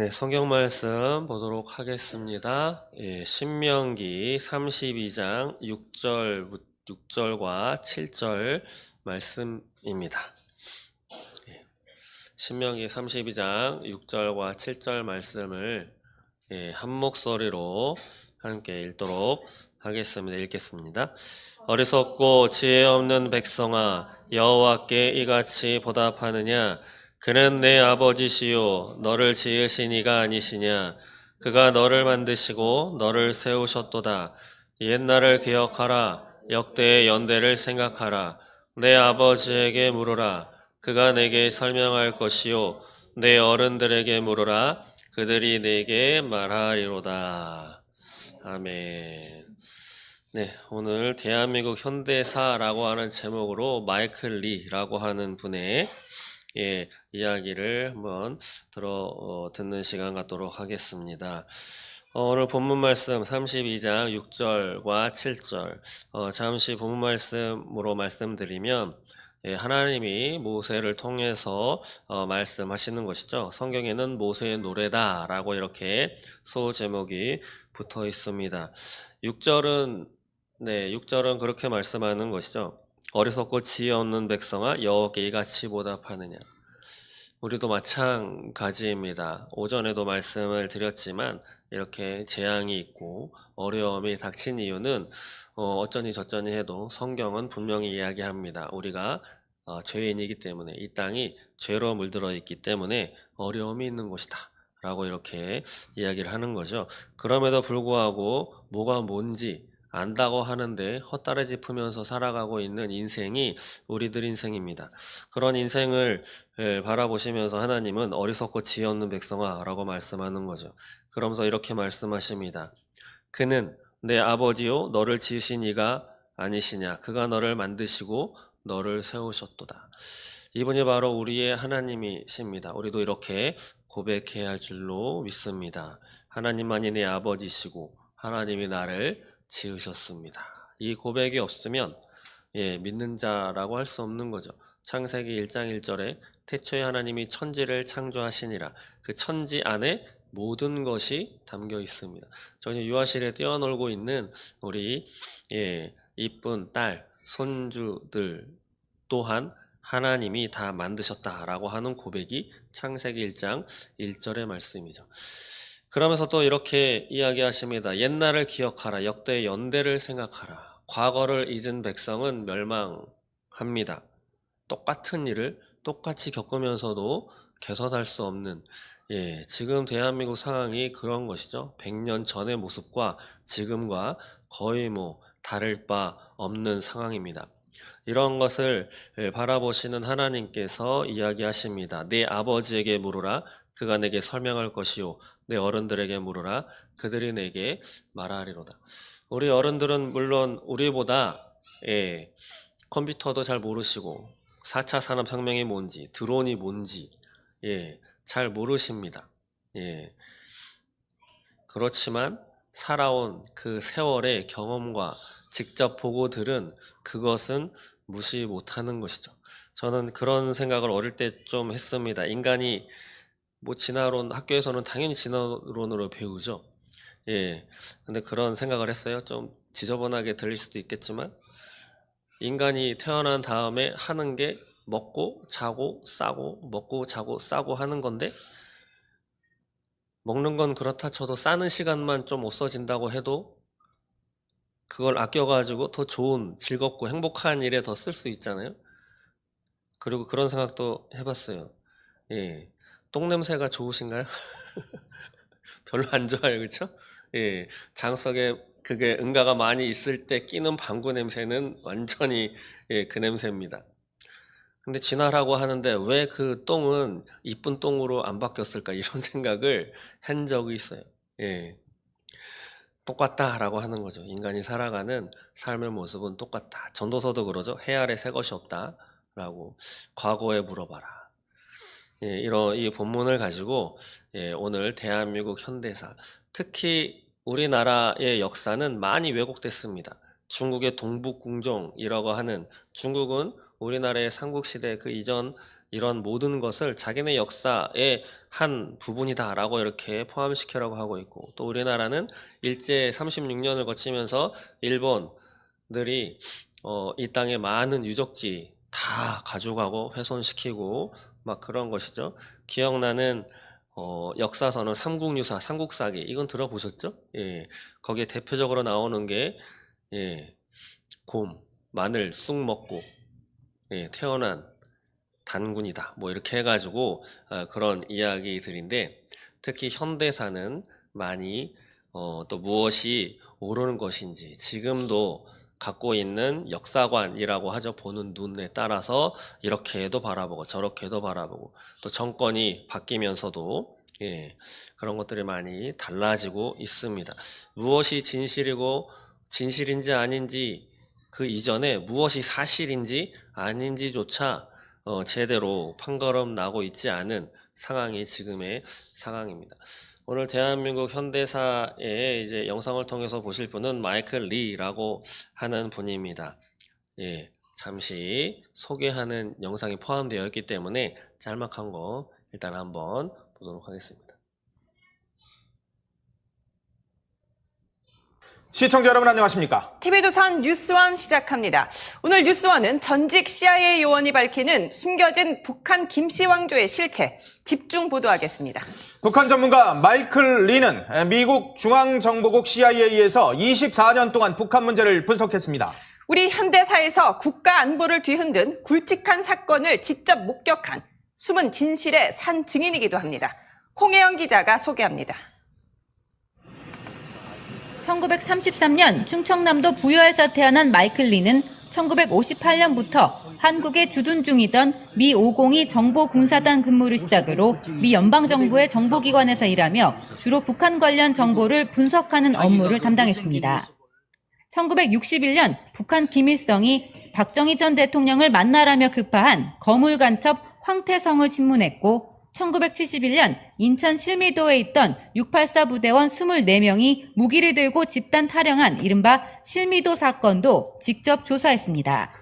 네, 성경 말씀 보도록 하겠습니다. 신명기 32장 6절과 7절 말씀입니다. 신명기 32장 6절과 7절 말씀을 한 목소리로 함께 읽도록 하겠습니다. 읽겠습니다. 어리석고 지혜 없는 백성아, 여호와께 이같이 보답하느냐? 그는 내 아버지시요 너를 지으신 이가 아니시냐? 그가 너를 만드시고 너를 세우셨도다. 옛날을 기억하라. 역대의 연대를 생각하라. 내 아버지에게 물으라. 그가 내게 설명할 것이요 내 어른들에게 물으라. 그들이 내게 말하리로다. 아멘. 네, 오늘 대한민국 현대사라고 하는 제목으로 마이클 리라고 하는 분의 이야기를 한번 듣는 시간 갖도록 하겠습니다. 오늘 본문 말씀 32장 6절과 7절 잠시 본문 말씀으로 말씀드리면 하나님이 모세를 통해서 말씀하시는 것이죠. 성경에는 모세의 노래다라고 이렇게 소제목이 붙어 있습니다. 6절은 그렇게 말씀하는 것이죠. 어리석고 지혜 없는 백성아, 여호와께 이같이 보답하느냐. 우리도 마찬가지입니다. 오전에도 말씀을 드렸지만 이렇게 재앙이 있고 어려움이 닥친 이유는 어쩌니 저쩌니 해도 성경은 분명히 이야기합니다. 우리가 죄인이기 때문에, 이 땅이 죄로 물들어 있기 때문에 어려움이 있는 곳이다 라고 이렇게 이야기를 하는 거죠. 그럼에도 불구하고 뭐가 뭔지 안다고 하는데 헛다리 짚으면서 살아가고 있는 인생이 우리들 인생입니다. 그런 인생을 바라보시면서 하나님은 어리석고 지혜 없는 백성아 라고 말씀하는 거죠. 그러면서 이렇게 말씀하십니다. 그는 내 아버지요 너를 지으신 이가 아니시냐? 그가 너를 만드시고 너를 세우셨도다. 이분이 바로 우리의 하나님이십니다. 우리도 이렇게 고백해야 할 줄로 믿습니다. 하나님만이 내 아버지시고 하나님이 나를 지으셨습니다. 이 고백이 없으면 믿는 자라고 할 수 없는 거죠. 창세기 1장 1절에 태초에 하나님이 천지를 창조하시니라. 그 천지 안에 모든 것이 담겨 있습니다. 저희 유아실에 뛰어놀고 있는 우리 이쁜 딸, 손주들 또한 하나님이 다 만드셨다라고 하는 고백이 창세기 1장 1절의 말씀이죠. 그러면서 또 이렇게 이야기하십니다. 옛날을 기억하라. 역대의 연대를 생각하라. 과거를 잊은 백성은 멸망합니다. 똑같은 일을 똑같이 겪으면서도 개선할 수 없는 지금 대한민국 상황이 그런 것이죠. 100년 전의 모습과 지금과 거의 다를 바 없는 상황입니다. 이런 것을 바라보시는 하나님께서 이야기하십니다. 내 아버지에게 물으라. 그가 내게 설명할 것이요 내 어른들에게 물으라. 그들이 내게 말하리로다. 우리 어른들은 물론 우리보다 컴퓨터도 잘 모르시고 4차 산업혁명이 뭔지 드론이 뭔지 잘 모르십니다. 그렇지만 살아온 그 세월의 경험과 직접 보고 들은 그것은 무시 못하는 것이죠. 저는 그런 생각을 어릴 때 좀 했습니다. 인간이 진화론, 학교에서는 당연히 진화론으로 배우죠. 근데 그런 생각을 했어요. 좀 지저분하게 들릴 수도 있겠지만 인간이 태어난 다음에 하는 게 먹고 자고 싸고 먹고 자고 싸고 하는 건데, 먹는 건 그렇다 쳐도 싸는 시간만 좀 없어진다고 해도 그걸 아껴가지고 더 좋은 즐겁고 행복한 일에 더 쓸 수 있잖아요. 그리고 그런 생각도 해봤어요. 똥냄새가 좋으신가요? 별로 안 좋아요, 그렇죠? 장석에 그게 응가가 많이 있을 때 끼는 방구 냄새는 완전히 그 냄새입니다. 근데 진화라고 하는데 왜 그 똥은 이쁜 똥으로 안 바뀌었을까 이런 생각을 한 적이 있어요. 똑같다라고 하는 거죠. 인간이 살아가는 삶의 모습은 똑같다. 전도서도 그러죠. 해 아래 새 것이 없다라고. 과거에 물어봐라. 이런 이 본문을 가지고 오늘 대한민국 현대사, 특히 우리나라의 역사는 많이 왜곡됐습니다. 중국의 동북궁정이라고 하는, 중국은 우리나라의 삼국시대 그 이전 이런 모든 것을 자기네 역사의 한 부분이다라고 이렇게 포함시키라고 하고 있고, 또 우리나라는 일제 36년을 거치면서 일본들이 이 땅의 많은 유적지 다 가져가고 훼손시키고 막 그런 것이죠. 기억나는 역사서는 삼국유사, 삼국사기, 이건 들어보셨죠? 예, 거기에 대표적으로 나오는 게 예, 곰, 마늘 쑥 먹고 예, 태어난 단군이다. 뭐 이렇게 해가지고 그런 이야기들인데, 특히 현대사는 많이 또 무엇이 옳은 것인지 지금도 갖고 있는 역사관이라고 하죠. 보는 눈에 따라서 이렇게도 바라보고 저렇게도 바라보고, 또 정권이 바뀌면서도 예, 그런 것들이 많이 달라지고 있습니다. 무엇이 진실인지 아닌지, 그 이전에 무엇이 사실인지 아닌지조차 제대로 판가름 나고 있지 않은 상황이 지금의 상황입니다. 오늘 대한민국 현대사의 이제 영상을 통해서 보실 분은 마이클 리라고 하는 분입니다. 예, 잠시 소개하는 영상이 포함되어 있기 때문에 짤막한 거 일단 한번 보도록 하겠습니다. 시청자 여러분 안녕하십니까? TV조선 뉴스원 시작합니다. 오늘 뉴스원은 전직 CIA 요원이 밝히는 숨겨진 북한 김씨 왕조의 실체 집중 보도하겠습니다. 북한 전문가 마이클 리는 미국 중앙정보국 CIA에서 24년 동안 북한 문제를 분석했습니다. 우리 현대사에서 국가 안보를 뒤흔든 굵직한 사건을 직접 목격한 숨은 진실의 산 증인이기도 합니다. 홍혜영 기자가 소개합니다. 1933년 충청남도 부여에서 태어난 마이클 리는 1958년부터 한국에 주둔 중이던 미 502 정보군사단 근무를 시작으로 미 연방정부의 정보기관에서 일하며 주로 북한 관련 정보를 분석하는 업무를 담당했습니다. 1961년 북한 김일성이 박정희 전 대통령을 만나라며 급파한 거물간첩 황태성을 신문했고, 1971년 인천 실미도에 있던 684 부대원 24명이 무기를 들고 집단 탈영한 이른바 실미도 사건도 직접 조사했습니다.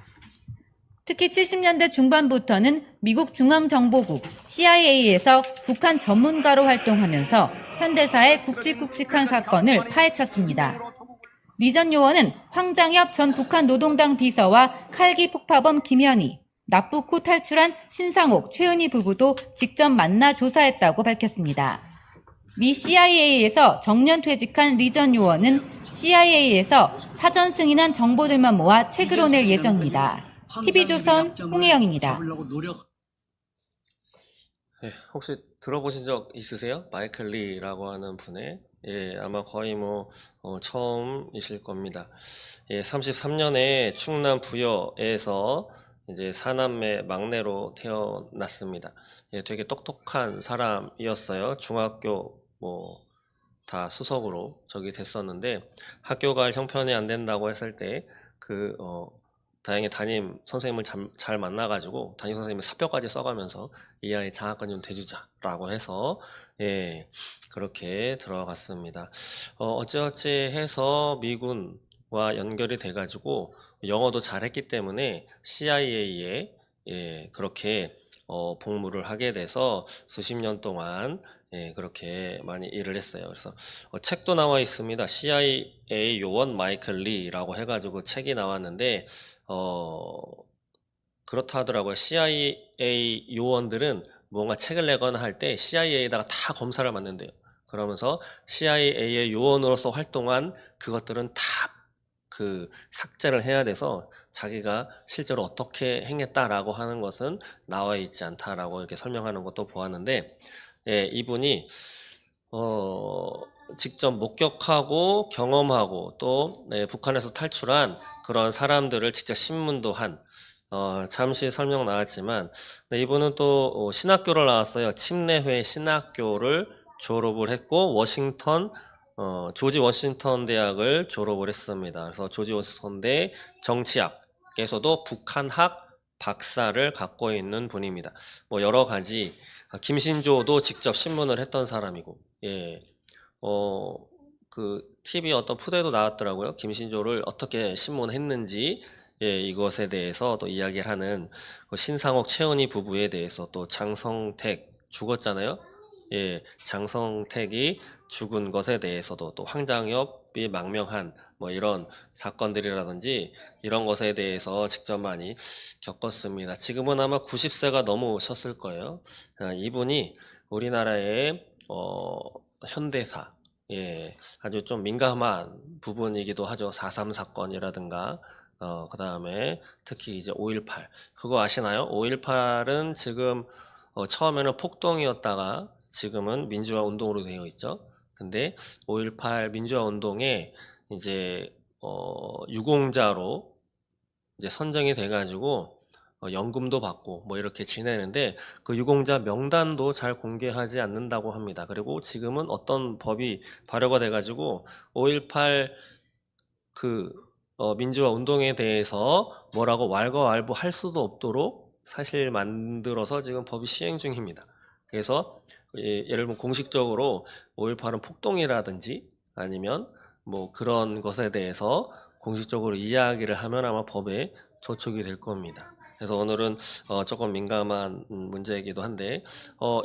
특히 70년대 중반부터는 미국 중앙정보국 CIA에서 북한 전문가로 활동하면서 현대사의 굵직굵직한 사건을 파헤쳤습니다. 리 전 요원은 황장엽 전 북한 노동당 비서와 칼기 폭파범 김현희, 납북 후 탈출한 신상옥, 최은희 부부도 직접 만나 조사했다고 밝혔습니다. 미 CIA에서 정년 퇴직한 리 전 요원은 CIA에서 사전 승인한 정보들만 모아 책으로 낼 예정입니다. TV조선 홍혜영입니다. 네, 혹시 들어보신 적 있으세요? 마이클 리라고 하는 분의 아마 거의 처음이실 겁니다. 33년에 충남 부여에서 이제 사남매 막내로 태어났습니다. 되게 똑똑한 사람이었어요. 중학교 다 수석으로 저기 됐었는데, 학교 갈 형편이 안 된다고 했을 때 다행히 담임 선생님을 잘 만나가지고 담임 선생님이 사표까지 써가면서 이 아이 장학금 좀 대주자라고 해서 그렇게 들어갔습니다. 어찌어찌 해서 미군과 연결이 돼가지고 영어도 잘했기 때문에 CIA에 그렇게 복무를 하게 돼서 수십 년 동안 그렇게 많이 일을 했어요. 그래서 책도 나와 있습니다. CIA 요원 마이클 리라고 해가지고 책이 나왔는데 그렇다 하더라고요. CIA 요원들은 뭔가 책을 내거나 할 때 CIA에다가 다 검사를 받는데요. 그러면서 CIA의 요원으로서 활동한 그것들은 다 삭제를 해야 돼서 자기가 실제로 어떻게 행했다라고 하는 것은 나와 있지 않다라고 이렇게 설명하는 것도 보았는데, 이분이 직접 목격하고 경험하고 또 북한에서 탈출한 그런 사람들을 직접 신문도 한 잠시 설명 나왔지만, 이분은 또 신학교를 나왔어요. 침례회 신학교를 졸업을 했고 조지 워싱턴 대학을 졸업을 했습니다. 그래서 조지 워싱턴 대 정치학에서도 북한학 박사를 갖고 있는 분입니다. 여러 가지 김신조도 직접 신문을 했던 사람이고, 그 TV 어떤 푸대도 나왔더라고요. 김신조를 어떻게 신문했는지 예, 이것에 대해서 또 이야기를 하는 그 신상옥 최은희 부부에 대해서 또 장성택 죽었잖아요. 예, 장성택이 죽은 것에 대해서도 또 황장엽이 망명한 뭐 이런 사건들이라든지 이런 것에 대해서 직접 많이 겪었습니다. 지금은 아마 90세가 넘으셨을 거예요. 이분이 우리나라의 현대사, 예, 아주 좀 민감한 부분이기도 하죠. 4.3 사건이라든가, 그 다음에 특히 이제 5.18. 그거 아시나요? 5.18은 지금, 처음에는 폭동이었다가 지금은 민주화 운동으로 되어 있죠. 근데 5.18 민주화 운동에 이제, 유공자로 이제 선정이 돼가지고, 연금도 받고 뭐 이렇게 지내는데 그 유공자 명단도 잘 공개하지 않는다고 합니다. 그리고 지금은 어떤 법이 발효가 돼가지고 5.18 그 민주화 운동에 대해서 뭐라고 왈가왈부할 수도 없도록 사실 만들어서 지금 법이 시행 중입니다. 그래서 예를 들면 공식적으로 5.18은 폭동이라든지 아니면 뭐 그런 것에 대해서 공식적으로 이야기를 하면 아마 법에 저촉이 될 겁니다. 그래서 오늘은 조금 민감한 문제이기도 한데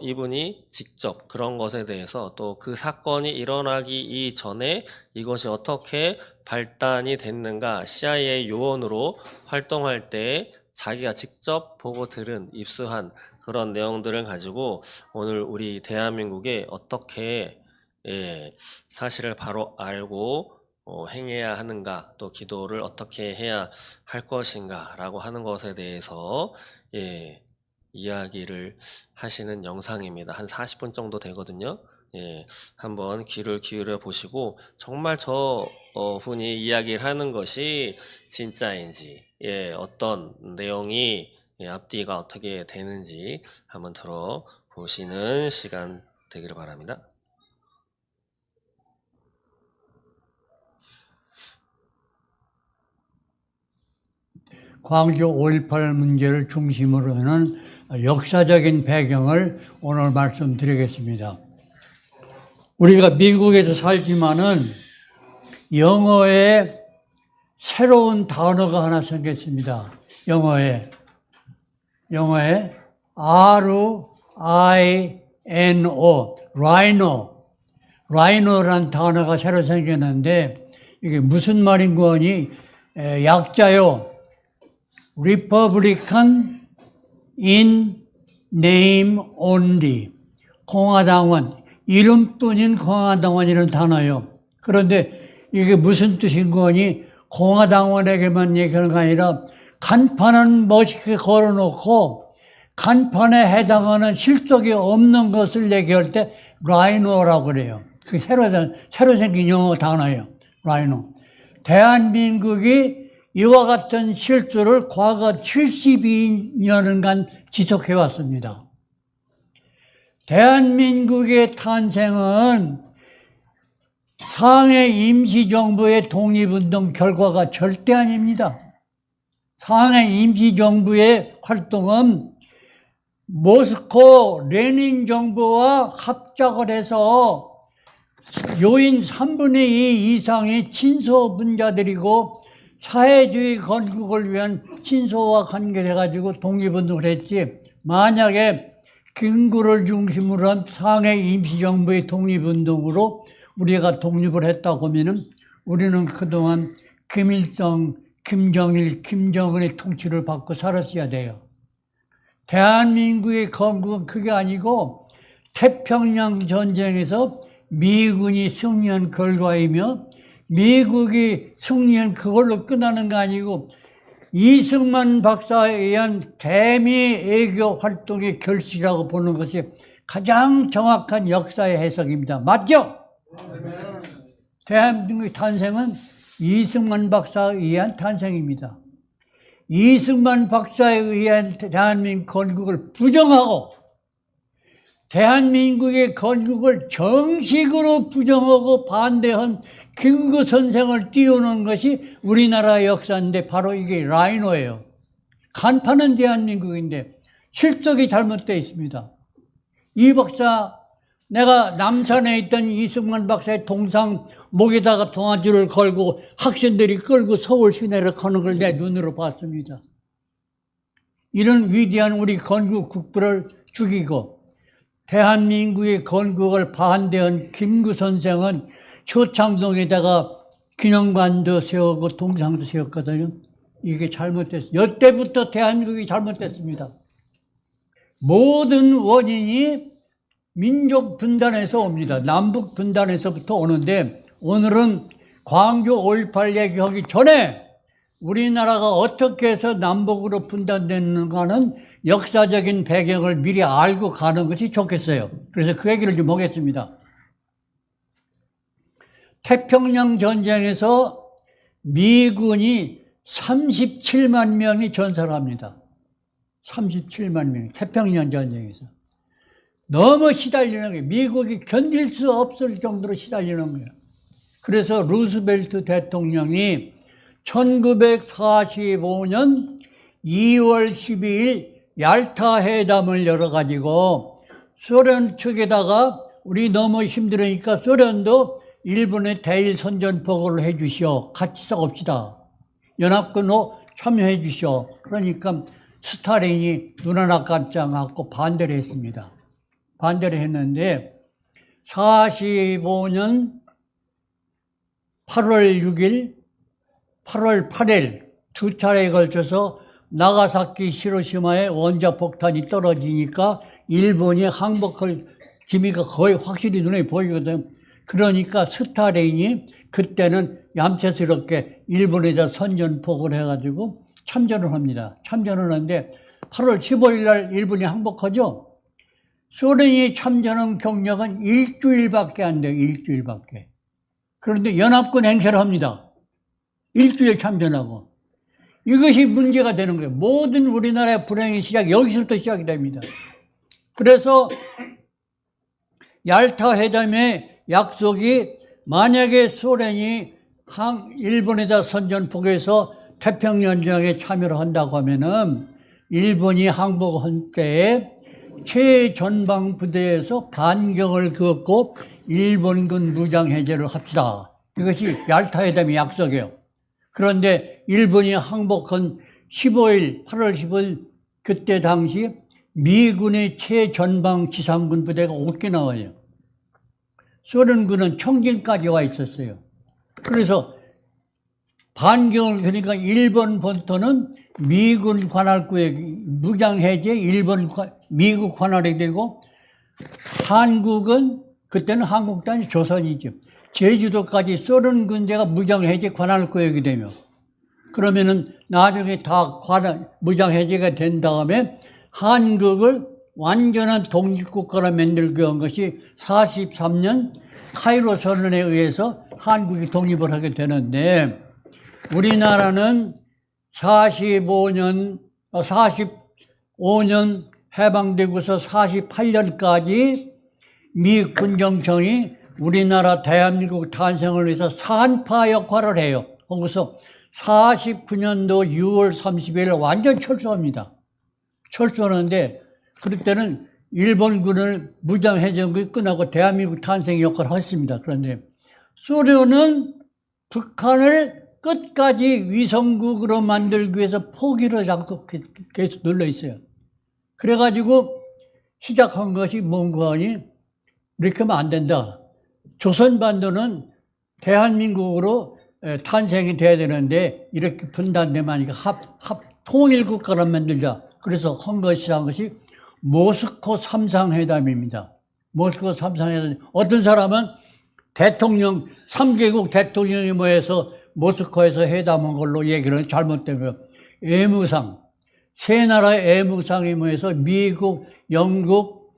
이분이 직접 그런 것에 대해서 또 그 사건이 일어나기 이전에 이것이 어떻게 발단이 됐는가 CIA 요원으로 활동할 때 자기가 직접 보고 들은 입수한 그런 내용들을 가지고 오늘 우리 대한민국에 어떻게 사실을 바로 알고 행해야 하는가, 또 기도를 어떻게 해야 할 것인가 라고 하는 것에 대해서 이야기를 하시는 영상입니다. 한 40분 정도 되거든요. 한번 귀를 기울여 보시고 정말 저 분이 이야기를 하는 것이 진짜인지, 어떤 내용이 앞뒤가 어떻게 되는지 한번 들어보시는 시간 되기를 바랍니다. 광주 5.18 문제를 중심으로 하는 역사적인 배경을 오늘 말씀드리겠습니다. 우리가 미국에서 살지만은 영어에 새로운 단어가 하나 생겼습니다. 영어에 R-I-N-O, Rhino라는 단어가 새로 생겼는데 이게 무슨 말인 거니? 약자요. Republican in name only. 공화당원, 이름뿐인 공화당원이라는 단어요. 그런데 이게 무슨 뜻인 거니? 공화당원에게만 얘기하는 게 아니라 간판은 멋있게 걸어놓고 간판에 해당하는 실적이 없는 것을 얘기할 때 라이노라고 그래요. 그 새로 생긴 영어 단어예요. 라이노. 대한민국이 이와 같은 실수를 과거 72년간 지속해왔습니다. 대한민국의 탄생은 상해 임시정부의 독립운동 결과가 절대 아닙니다. 상해 임시정부의 활동은 모스코 레닌 정부와 합작을 해서 요인 3분의 2 이상이 친소분자들이고 사회주의 건국을 위한 친소와 관계돼가지고 독립운동을 했지, 만약에 김구를 중심으로 한 상해 임시정부의 독립운동으로 우리가 독립을 했다고 하면은 우리는 그동안 김일성, 김정일, 김정은의 통치를 받고 살았어야 돼요. 대한민국의 건국은 그게 아니고 태평양 전쟁에서 미군이 승리한 결과이며 미국이 승리한 그걸로 끝나는 거 아니고 이승만 박사에 의한 대미 애교 활동의 결실이라고 보는 것이 가장 정확한 역사의 해석입니다. 맞죠? 대한민국의 탄생은 이승만 박사에 의한 탄생입니다. 이승만 박사에 의한 대한민국 건국을 부정하고 대한민국의 건국을 정식으로 부정하고 반대한 김구 선생을 띄우는 것이 우리나라 역사인데 바로 이게 라이노예요. 간판은 대한민국인데 실적이 잘못되어 있습니다. 이 박사는 내가 남산에 있던 이승만 박사의 동상 목에다가 동아줄을 걸고 학생들이 끌고 서울 시내를 가는 걸 내 눈으로 봤습니다. 이런 위대한 우리 건국 국부를 죽이고 대한민국의 건국을 반대한 김구 선생은 효창동에다가 기념관도 세우고 동상도 세웠거든요. 이게 잘못됐어요. 이때부터 대한민국이 잘못됐습니다. 모든 원인이 민족 분단에서 옵니다. 남북 분단에서부터 오는데 오늘은 광주 5.18 얘기하기 전에 우리나라가 어떻게 해서 남북으로 분단됐는가는 역사적인 배경을 미리 알고 가는 것이 좋겠어요. 그래서 그 얘기를 좀 하겠습니다. 태평양 전쟁에서 미군이 37만 명이 전사를 합니다. 37만 명이 태평양 전쟁에서. 너무 시달리는 거예요. 미국이 견딜 수 없을 정도로 시달리는 거예요. 그래서 루스벨트 대통령이 1945년 2월 12일 얄타 회담을 열어가지고 소련 측에다가 우리 너무 힘들으니까 소련도 일본에 대일 선전포고를 해 주시오. 같이 싸웁시다. 연합군으로 참여해 주시오. 그러니까 스탈린이 눈 하나 깜짝 않고 반대를 했습니다. 반대를 했는데 45년 8월 6일, 8월 8일 두 차례에 걸쳐서 나가사키 히로시마에 원자폭탄이 떨어지니까 일본이 항복할 기미가 거의 확실히 눈에 보이거든. 그러니까 스탈린이 그때는 얌체스럽게 일본에다 선전포고를 해가지고 참전을 합니다. 참전을 하는데 8월 15일 날 일본이 항복하죠. 소련이 참전한 경력은 일주일밖에 안 돼요. 일주일밖에. 그런데 연합군 행세를 합니다. 일주일 참전하고. 이것이 문제가 되는 거예요. 모든 우리나라의 불행의 시작이 여기서부터 시작이 됩니다. 그래서 얄타 회담의 약속이 만약에 소련이 일본에다 선전포고해서 태평양전쟁에 참여를 한다고 하면은 일본이 항복한 때에 최전방 부대에서 반격을 그었고 일본군 무장해제를 합시다. 이것이 얄타 회담의 약속이에요. 그런데 일본이 항복한 8월 15일 그때 당시 미군의 최전방 지상군 부대가 오키나와예요. 소련군은 청진까지 와 있었어요. 그래서 반격을 그러니까 일본 본토는 미군 관할구에 무장해제 미국 관할이 되고 한국은 그때는 한국단이 조선이죠. 제주도까지 소련 군대가 무장해제 관할구역이 되며 그러면은 나중에 다 무장해제가 된 다음에 한국을 완전한 독립국가로 만들기 위한 것이 43년 카이로 선언에 의해서 한국이 독립을 하게 되는데 우리나라는 45년 해방되고서 48년까지 미 군정청이 우리나라 대한민국 탄생을 위해서 산파 역할을 해요. 거기서 49년도 6월 30일 완전 철수합니다. 철수하는데 그때는 일본군을 무장해제가 끝나고 대한민국 탄생 역할을 했습니다. 그런데 소련은 북한을 끝까지 위성국으로 만들기 위해서 포기를 않고 계속 눌러 있어요. 그래가지고 시작한 것이 뭔가 하니 이렇게 하면 안 된다. 조선반도는 대한민국으로 탄생이 돼야 되는데 이렇게 분단되면 하니까 통일국가로 만들자. 그래서 한 것이 모스코 삼상회담입니다. 모스코 삼상회담. 어떤 사람은 3개국 대통령이 모여서 모스코에서 회담한 걸로 얘기를 잘못되고요. 세 나라의 애무상이 모여서 미국, 영국,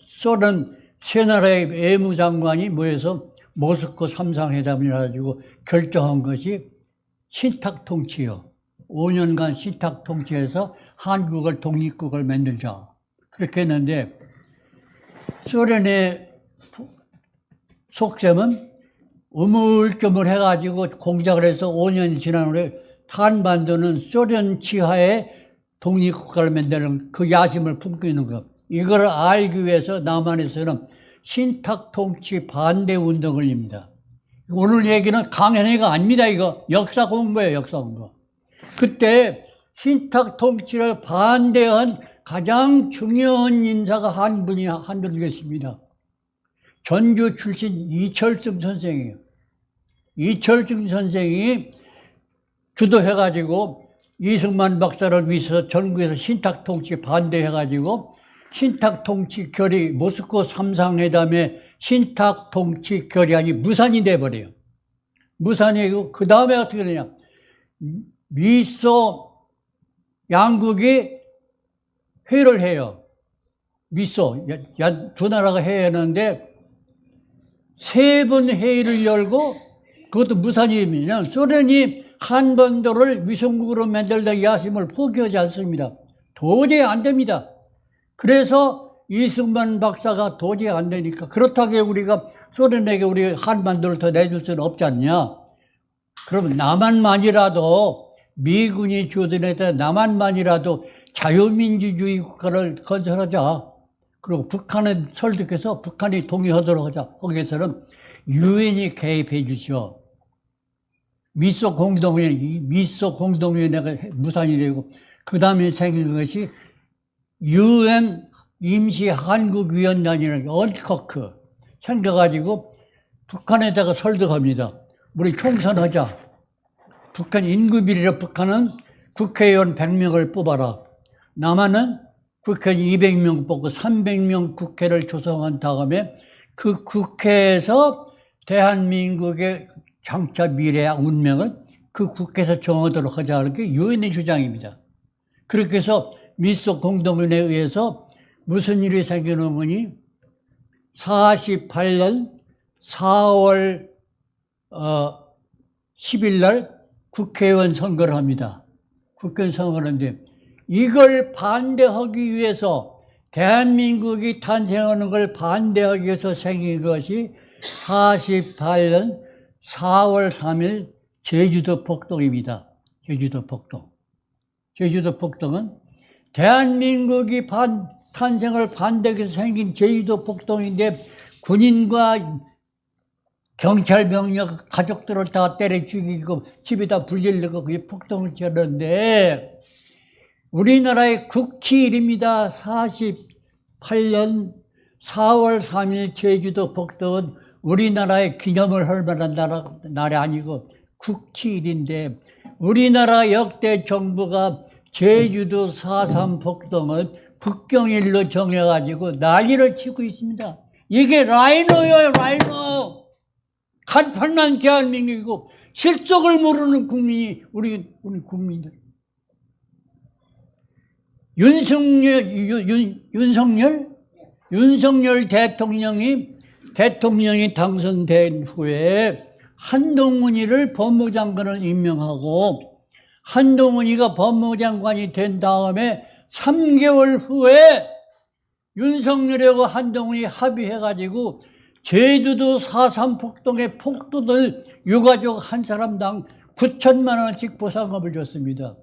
소련 세 나라의 외무장관이 모여서 모스코 삼상회담을 해가지고 결정한 것이 신탁통치요. 5년간 신탁통치해서 한국을 독립국을 만들자. 그렇게 했는데 소련의 속셈은 우물쭈물 해가지고 공작을 해서 5년이 지난 후에 한반도는 소련 지하에 독립국가를 만드는 그 야심을 품고 있는 것. 이걸 알기 위해서 남한에서는 신탁통치 반대 운동을입니다. 오늘 얘기는 강연회가 아닙니다. 이거 역사 공부예요. 역사 공부. 그때 신탁통치를 반대한 가장 중요한 인사가 한 분이 계십니다. 전주 출신 이철중 선생이에요. 이철중 선생이 주도해가지고 이승만 박사를 위해서 전국에서 신탁통치 반대해가지고 신탁통치 결의, 모스크 삼상회담의 신탁통치 결의안이 무산이 돼버려요. 무산이고, 그 다음에 어떻게 되냐. 미소 양국이 회의를 해요. 미소, 두 나라가 회의하는데, 3번 회의를 열고, 그것도 무산이 됩니다. 소련이 한반도를 위성국으로 만들다 야심을 포기하지 않습니다. 도저히 안 됩니다. 그래서 이승만 박사가 도저히 안 되니까, 그렇다고 우리가 소련에게 우리 한반도를 더 내줄 수는 없지 않냐. 그러면 남한만이라도 미군이 주둔해서 남한만이라도 자유민주주의 국가를 건설하자. 그리고 북한은 설득해서 북한이 동의하도록 하자. 거기에서는 유엔이 개입해 주죠. 미소 공동위원회가 무산이 되고, 그 다음에 생긴 것이 유엔 임시 한국위원단이라는 언커크 생겨가지고 북한에다가 설득합니다. 우리 총선하자. 북한 인구비리로 북한은 국회의원 100명을 뽑아라. 남한은 국회의원 200명 뽑고 300명 국회를 조성한 다음에 그 국회에서 대한민국의 장차 미래의 운명을 그 국회에서 정하도록 하자는 게 유엔의 주장입니다. 그렇게 해서 미소 공동위원회에 의해서 무슨 일이 생기는 거니? 48년 4월 10일 날 국회의원 선거를 합니다. 국회의원 선거를 하는데, 이걸 반대하기 위해서, 대한민국이 탄생하는 걸 반대하기 위해서 생긴 것이 48년 4월 3일 제주도 폭동입니다. 제주도 폭동. 제주도 폭동은 대한민국이 탄생을 반대하기 위해서 생긴 제주도 폭동인데, 군인과 경찰 병력 가족들을 다 때려 죽이고 집에다 불질르고 그게 폭동을 치렀는데, 우리나라의 국치일입니다. 48년 4월 3일 제주도 폭동은 우리나라의 기념을 할 만한 날이 아니고 국치일인데, 우리나라 역대 정부가 제주도 4.3 폭동을 국경일로 정해가지고 난리를 치고 있습니다. 이게 라이노예요, 라이노. 간판난 대한민국이고 실속을 모르는 국민이 우리 국민들. 윤석열 대통령이 당선된 후에 한동훈이를 법무장관을 임명하고, 한동훈이가 법무장관이 된 다음에 3개월 후에 윤석열하고 한동훈이 합의해가지고 제주도 4.3 폭동의 폭도들 유가족 한 사람당 9천만 원씩 보상금을 줬습니다.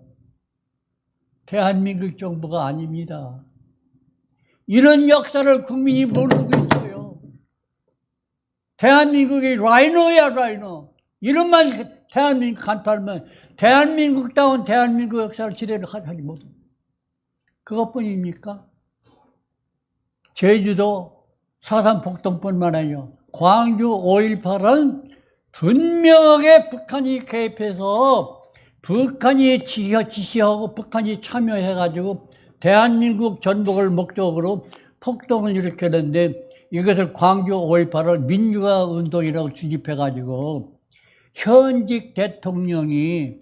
대한민국 정부가 아닙니다. 이런 역사를 국민이 모르고 있어요. 대한민국이 라이노야, 라이노. 이런만 대한민국 간판만, 대한민국다운 대한민국 역사를 지대로 하지 못해. 그것뿐입니까? 제주도 4.3 폭동뿐만 아니라 광주 5.18은 분명하게 북한이 개입해서 북한이 지시하고 북한이 참여해가지고 대한민국 전복을 목적으로 폭동을 일으켰는데, 이것을 광주 5.18을 민주화 운동이라고 주집해가지고 현직 대통령이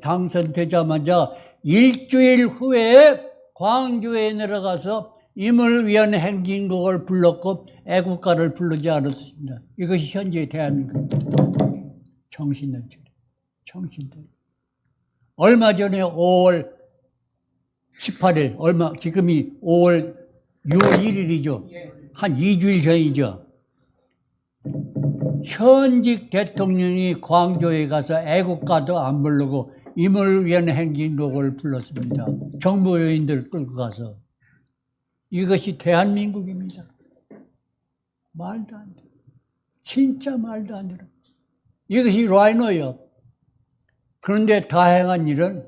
당선되자마자 일주일 후에 광주에 내려가서 임을 위한 행진곡을 불렀고 애국가를 부르지 않았습니다. 이것이 현재의 대한민국입니다. 정신들. 얼마 전에 5월 18일, 지금이 6월 1일이죠. 한 2주일 전이죠. 현직 대통령이 광주에 가서 애국가도 안 부르고 임을 위한 행진곡을 불렀습니다. 정부 요인들 끌고 가서. 이것이 대한민국입니다. 말도 안 돼. 진짜 말도 안 돼. 이것이 라이너예요. 그런데 다행한 일은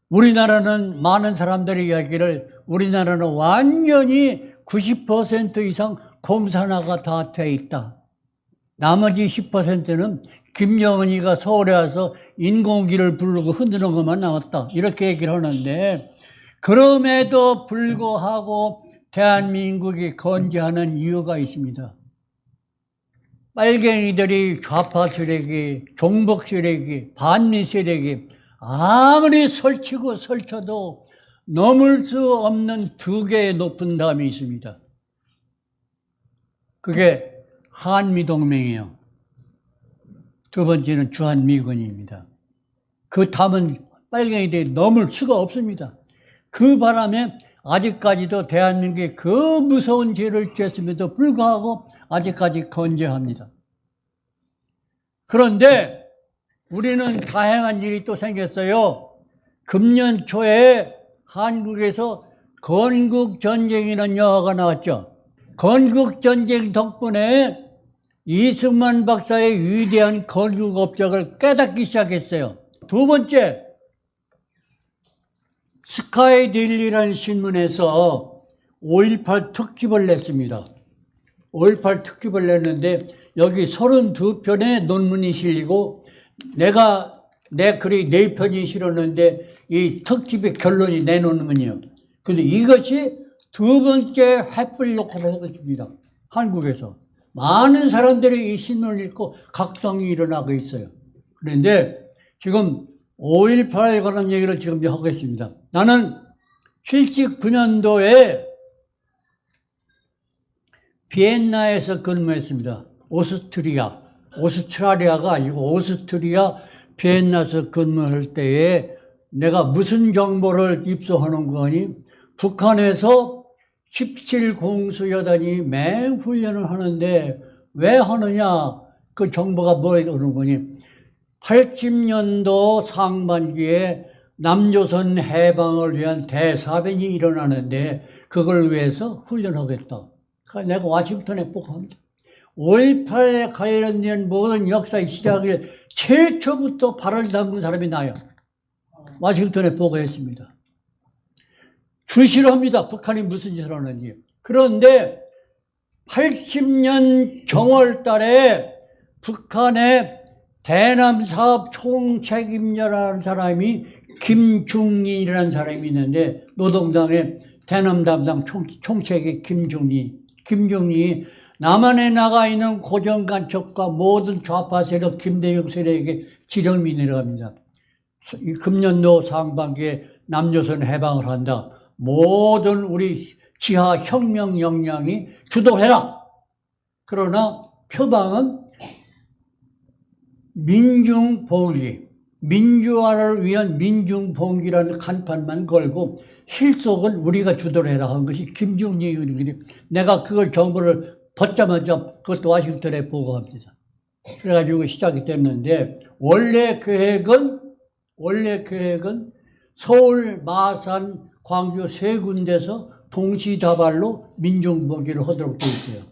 우리나라는 많은 사람들이 이야기를 우리나라는 완전히 90% 이상 공산화가 다 돼 있다. 나머지 10%는 김정은이가 서울에 와서 인공기를 부르고 흔드는 것만 나왔다. 이렇게 얘기를 하는데 그럼에도 불구하고 대한민국이 건재하는 이유가 있습니다. 빨갱이들이 좌파 세력이, 종북 세력이, 반미 세력이 아무리 설치고 설쳐도 넘을 수 없는 두 개의 높은 담이 있습니다. 그게 한미동맹이에요. 두 번째는 주한미군입니다. 그 담은 빨갱이들이 넘을 수가 없습니다. 그 바람에 아직까지도 대한민국이 그 무서운 죄를 지었음에도 불구하고 아직까지 건재합니다. 그런데 우리는 다행한 일이 또 생겼어요. 금년 초에 한국에서 건국전쟁이라는 영화가 나왔죠. 건국전쟁 덕분에 이승만 박사의 위대한 건국업적을 깨닫기 시작했어요. 두 번째, 스카이데일리라는 신문에서 5.18 특집을 냈습니다. 5.18 특집을 냈는데 여기 32편의 논문이 실리고 내 글이 4편이 실었는데 이 특집의 결론이 내 논문이에요. 그런데 이것이 두 번째 횃불 역할을 하겠습니다. 한국에서. 많은 사람들이 이 신문을 읽고 각성이 일어나고 있어요. 그런데 지금 5.18에 관한 얘기를 지금 하겠습니다. 나는 79년도에 비엔나에서 근무했습니다. 오스트리아가 아니고 오스트리아 비엔나에서 근무할 때에 내가 무슨 정보를 입수하는 거니? 북한에서 17공수여단이 맹훈련을 하는데 왜 하느냐? 그 정보가 뭐라는 거니? 80년도 상반기에 남조선 해방을 위한 대사변이 일어나는데 그걸 위해서 훈련하겠다. 그러니까 내가 워싱턴에 보고합니다. 5.18에 관련된 모든 역사의 시작을 최초부터 발을 담근 사람이 나요. 워싱턴에 보고했습니다. 주시를 합니다. 북한이 무슨 짓을 하는지. 그런데 80년 정월 달에 북한의 대남 사업 총책임자라는 사람이 김중리라는 사람이 있는데 노동당의 대남 담당 총책이 김중리 남한에 나가 있는 고정간첩과 모든 좌파 세력 김대중 세력에게 지령이 내려갑니다. 금년도 상반기에 남조선 해방을 한다. 모든 우리 지하 혁명 역량이 주도해라. 그러나 표방은 민중봉기, 민주화를 위한 민중봉기라는 간판만 걸고 실속은 우리가 주도를 해라 한 것이 김중리 의원이. 내가 그걸 정보를 받자마자 그것도 워싱턴에 보고합니다. 그래가지고 시작이 됐는데 원래 계획은 서울, 마산, 광주 세 군데서 동시다발로 민중봉기를 하도록 되어 있어요.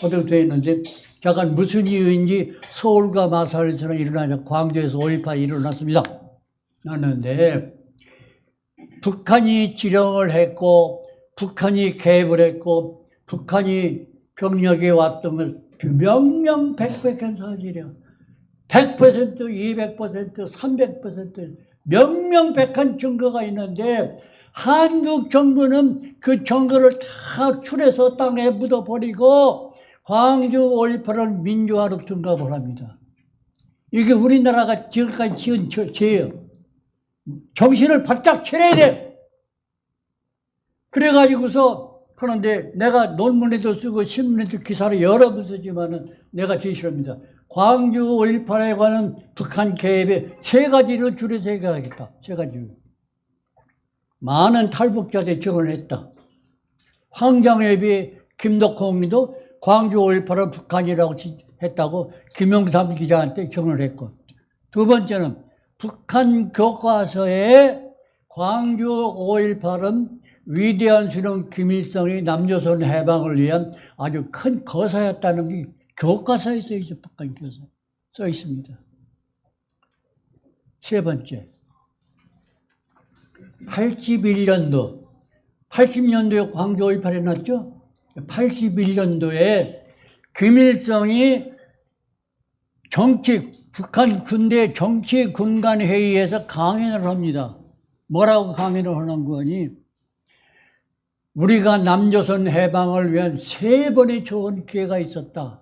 하도록 되어 있는데 잠깐 무슨 이유인지 서울과 마산에서는 일어나냐, 광주에서 5.18이 일어났습니다. 났는데 북한이 지령을 했고 북한이 개입을 했고 북한이 병력에 왔던 걸 명명백백한 사실이에요. 100%, 200%, 300% 명명백한 증거가 있는데 한국 정부는 그 증거를 다 추려서 땅에 묻어버리고 광주 5.18을 민주화로 등갑을 합니다. 이게 우리나라가 지금까지 지은 죄예요. 정신을 바짝 차려야 돼. 그래가지고서 그런데 내가 논문에도 쓰고 신문에도 기사를 여러 번 쓰지만은 내가 제시합니다. 광주 5.18에 관한 북한 개입의 세 가지를 줄여서 얘기하겠다. 세 가지를. 많은 탈북자들이 증언을 했다. 황정엽이 김덕홍도 광주 5.18을 북한이라고 했다고 김영삼 기자한테 증언을 했고, 두 번째는 북한 교과서에 광주 5.18은 위대한 수령 김일성이 남조선 해방을 위한 아주 큰 거사였다는 게 교과서에 써 있어요. 북한 교사 써 있습니다. 세 번째, 81년도, 80년도에 광주 5.18이 났죠? 81년도에 김일성이 북한 군대 정치군관회의에서 강연을 합니다. 뭐라고 강연을 하는 거니? 우리가 남조선 해방을 위한 3번의 좋은 기회가 있었다.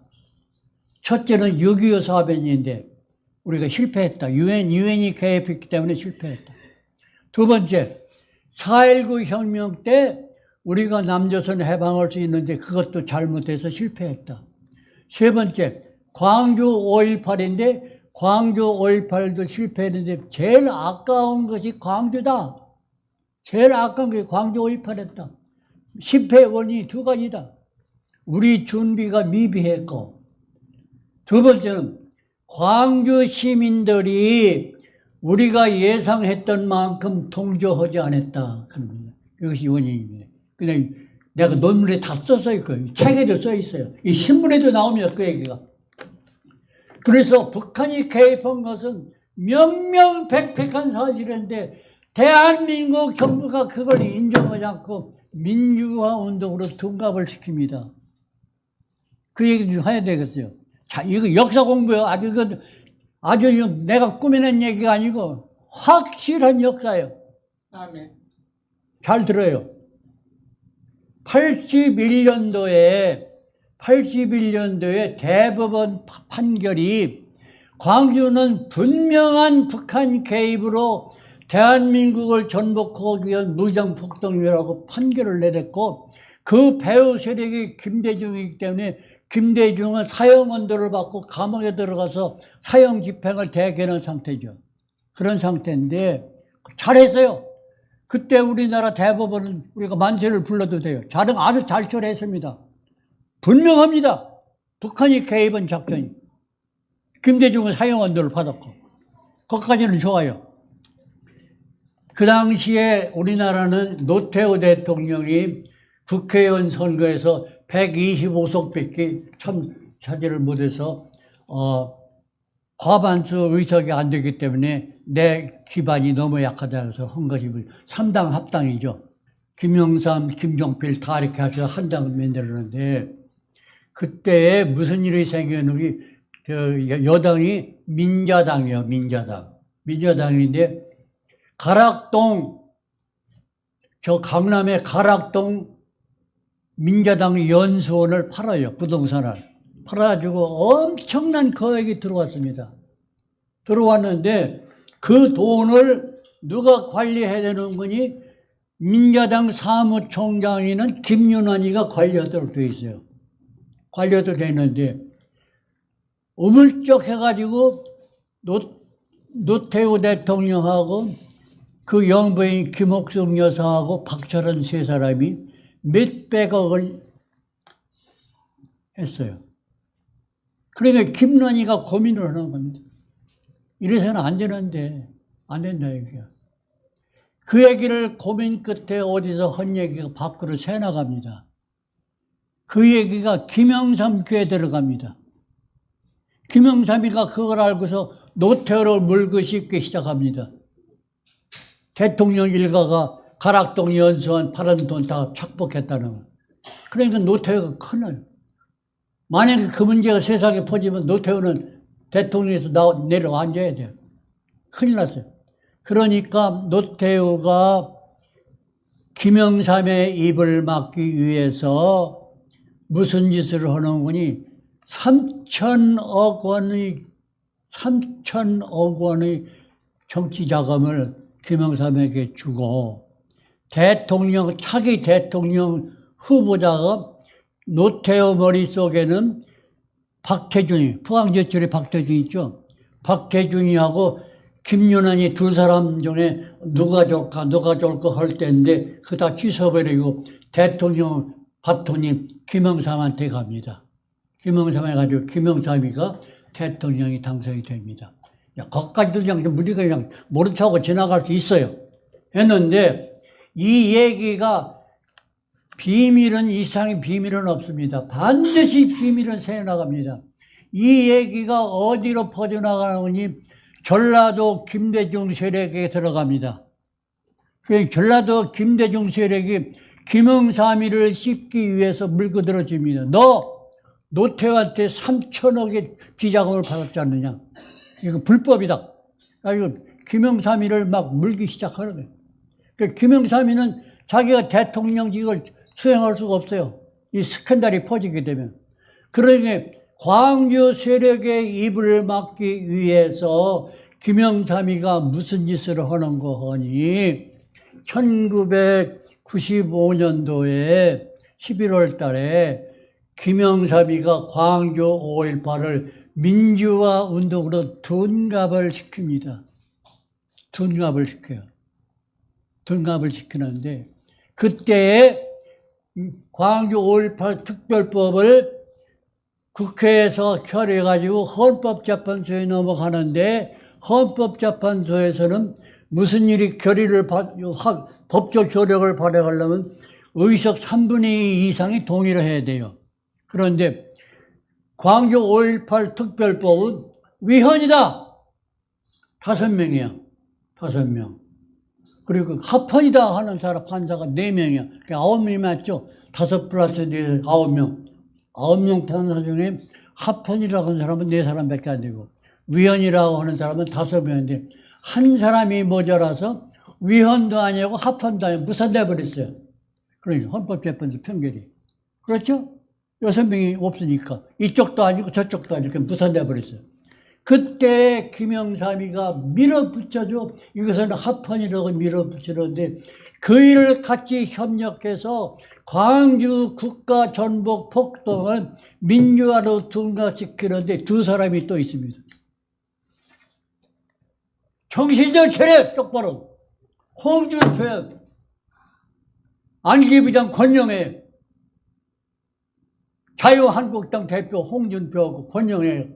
첫째는 6.25 사변인데 우리가 실패했다. 유엔이 개입했기 때문에 실패했다. 두 번째, 4.19 혁명 때 우리가 남조선 해방할 수 있는데 그것도 잘못해서 실패했다. 세 번째, 광주 5.18인데 광주 5.18도 실패했는데 제일 아까운 것이 광주다. 제일 아까운 것이 광주 5.18이었다. 실패의 원인이 두 가지다. 우리 준비가 미비했고, 두 번째는 광주 시민들이 우리가 예상했던 만큼 동조하지 않았다. 이것이 원인입니다. 그냥 내가 논문에 다 써서 있고요. 책에도 써 있어요. 이 신문에도 나오면 그 얘기가. 그래서 북한이 개입한 것은 명명백백한 사실인데 대한민국 정부가 그걸 인정하지 않고 민주화 운동으로 둔갑을 시킵니다. 그 얘기 좀 해야 되겠어요. 자, 이거 역사 공부예요. 아주 내가 꾸며낸 얘기가 아니고 확실한 역사예요. 잘 들어요. 81년도에 대법원 판결이 광주는 분명한 북한 개입으로 대한민국을 전복하기 위한 무장폭동이라고 판결을 내렸고, 그 배후 세력이 김대중이기 때문에 김대중은 사형 언도를 받고 감옥에 들어가서 사형 집행을 대기하는 상태죠. 그런 상태인데 잘했어요. 그때 우리나라 대법원은 우리가 만세를 불러도 돼요. 아주 잘 처리했습니다. 분명합니다. 북한이 개입한 작전이. 김대중은 사형 언도를 받았고. 거기까지는 좋아요. 그 당시에 우리나라는 노태우 대통령이 국회의원 선거에서 125석밖에 차지를 못해서 과반수 의석이 안 되기 때문에 내 기반이 너무 약하다 해서 한 것이 3당 합당이죠. 김영삼, 김종필 다 이렇게 해서 한 당을 만들었는데, 그때 무슨 일이 생겼는지 여당이 민자당이에요. 민자당인데 가락동, 저 강남의 가락동 민자당 연수원을 팔아요. 부동산을 팔아가지고 엄청난 거액이 들어왔습니다. 들어왔는데 그 돈을 누가 관리해야 되는 거니? 민자당 사무총장이는 김윤환이가 관리하도록 되어 있어요. 관리하도록 되어 있는데 우물쩍 해가지고 노태우 대통령하고 그 영부인 김옥숙 여사하고 박철원 세 사람이 몇백억을 했어요. 그러니까 김란희가 고민을 하는 겁니다. 이래서는 안 되는데, 안 된다 얘기야. 그 얘기를 고민 끝에 어디서 한 얘기가 밖으로 새나갑니다. 그 얘기가 김영삼 귀에 들어갑니다. 김영삼이가 그걸 알고서 노태우를 물고 씹기 시작합니다. 대통령 일가가 가락동 연수원 파란 돈 다 착복했다는 거. 그러니까 노태우가 큰일. 만약에 그 문제가 세상에 퍼지면 노태우는 대통령에서 내려 앉아야 돼요. 큰일 났어요. 그러니까 노태우가 김영삼의 입을 막기 위해서 무슨 짓을 하는 거니? 3천억 원의 정치 자금을 김영삼에게 주고 차기 대통령 후보자가 노태우 머릿속에는 박태준이, 포항제철의 박태준이 있죠. 박태준이하고 김윤환이 두 사람 중에 누가 좋을까 할 때인데 그거 다 취소해버리고 대통령 바톤이 김영삼한테 갑니다. 김영삼 해가지고 김영삼이가 대통령이 당선이 됩니다. 거기까지도 그냥 우리가 그냥 모른 척하고 지나갈 수 있어요. 했는데 이 얘기가 비밀은 이상의 비밀은 없습니다. 반드시 비밀은 새어나갑니다. 이 얘기가 어디로 퍼져나가느니 전라도 김대중 세력에 들어갑니다. 그 전라도 김대중 세력이 김영삼이를 씹기 위해서 물고 들어줍니다. 너 노태우한테 3천억의 비자금을 받았지 않느냐? 이거 불법이다. 그리고 김영삼이를 막 물기 시작하는 거예요. 그 김영삼이는 자기가 대통령직을 수행할 수가 없어요. 이 스캔들이 퍼지게 되면. 그러니 광주 세력의 입을 막기 위해서 김영삼이가 무슨 짓을 하는 거 하니 1995년도에 11월 달에 김영삼이가 광주 5.18을 민주화 운동으로 둔갑을 시킵니다. 둔갑을 시켜요. 둔갑을 시키는데 그때에 광주 5.18 특별법을 국회에서 처리해가지고 헌법재판소에 넘어가는데 헌법재판소에서는 무슨 일이 법적 효력을 발휘하려면 의석 3분의 2 이상이 동의를 해야 돼요. 그런데 광주 5.18 특별법은 위헌이다. 5명이야. 5명. 그리고 합헌이다 하는 사람 판사가 4명이야. 9명이 맞죠? 5 플러스 4, 9명. 9명 판사 중에 합헌이라고 하는 사람은 4사람밖에 안 되고 위헌이라고 하는 사람은 5명인데 한 사람이 모자라서 위헌도 아니고 합헌도 아니고 무산돼 버렸어요. 그러니까 헌법재판소 판결이. 그렇죠? 6명이 없으니까 이쪽도 아니고 저쪽도 아니고 무산돼 버렸어요. 그때 김영삼이가 밀어붙여줘. 이것은 합헌이라고 밀어붙이는데 그 일을 같이 협력해서 광주 국가 전복 폭동을 민주화로 둔갑시키는데 2사람이 또 있습니다. 정신적 차려 똑바로. 홍준표, 안기부장 권영애, 자유한국당 대표 홍준표하고 권영애,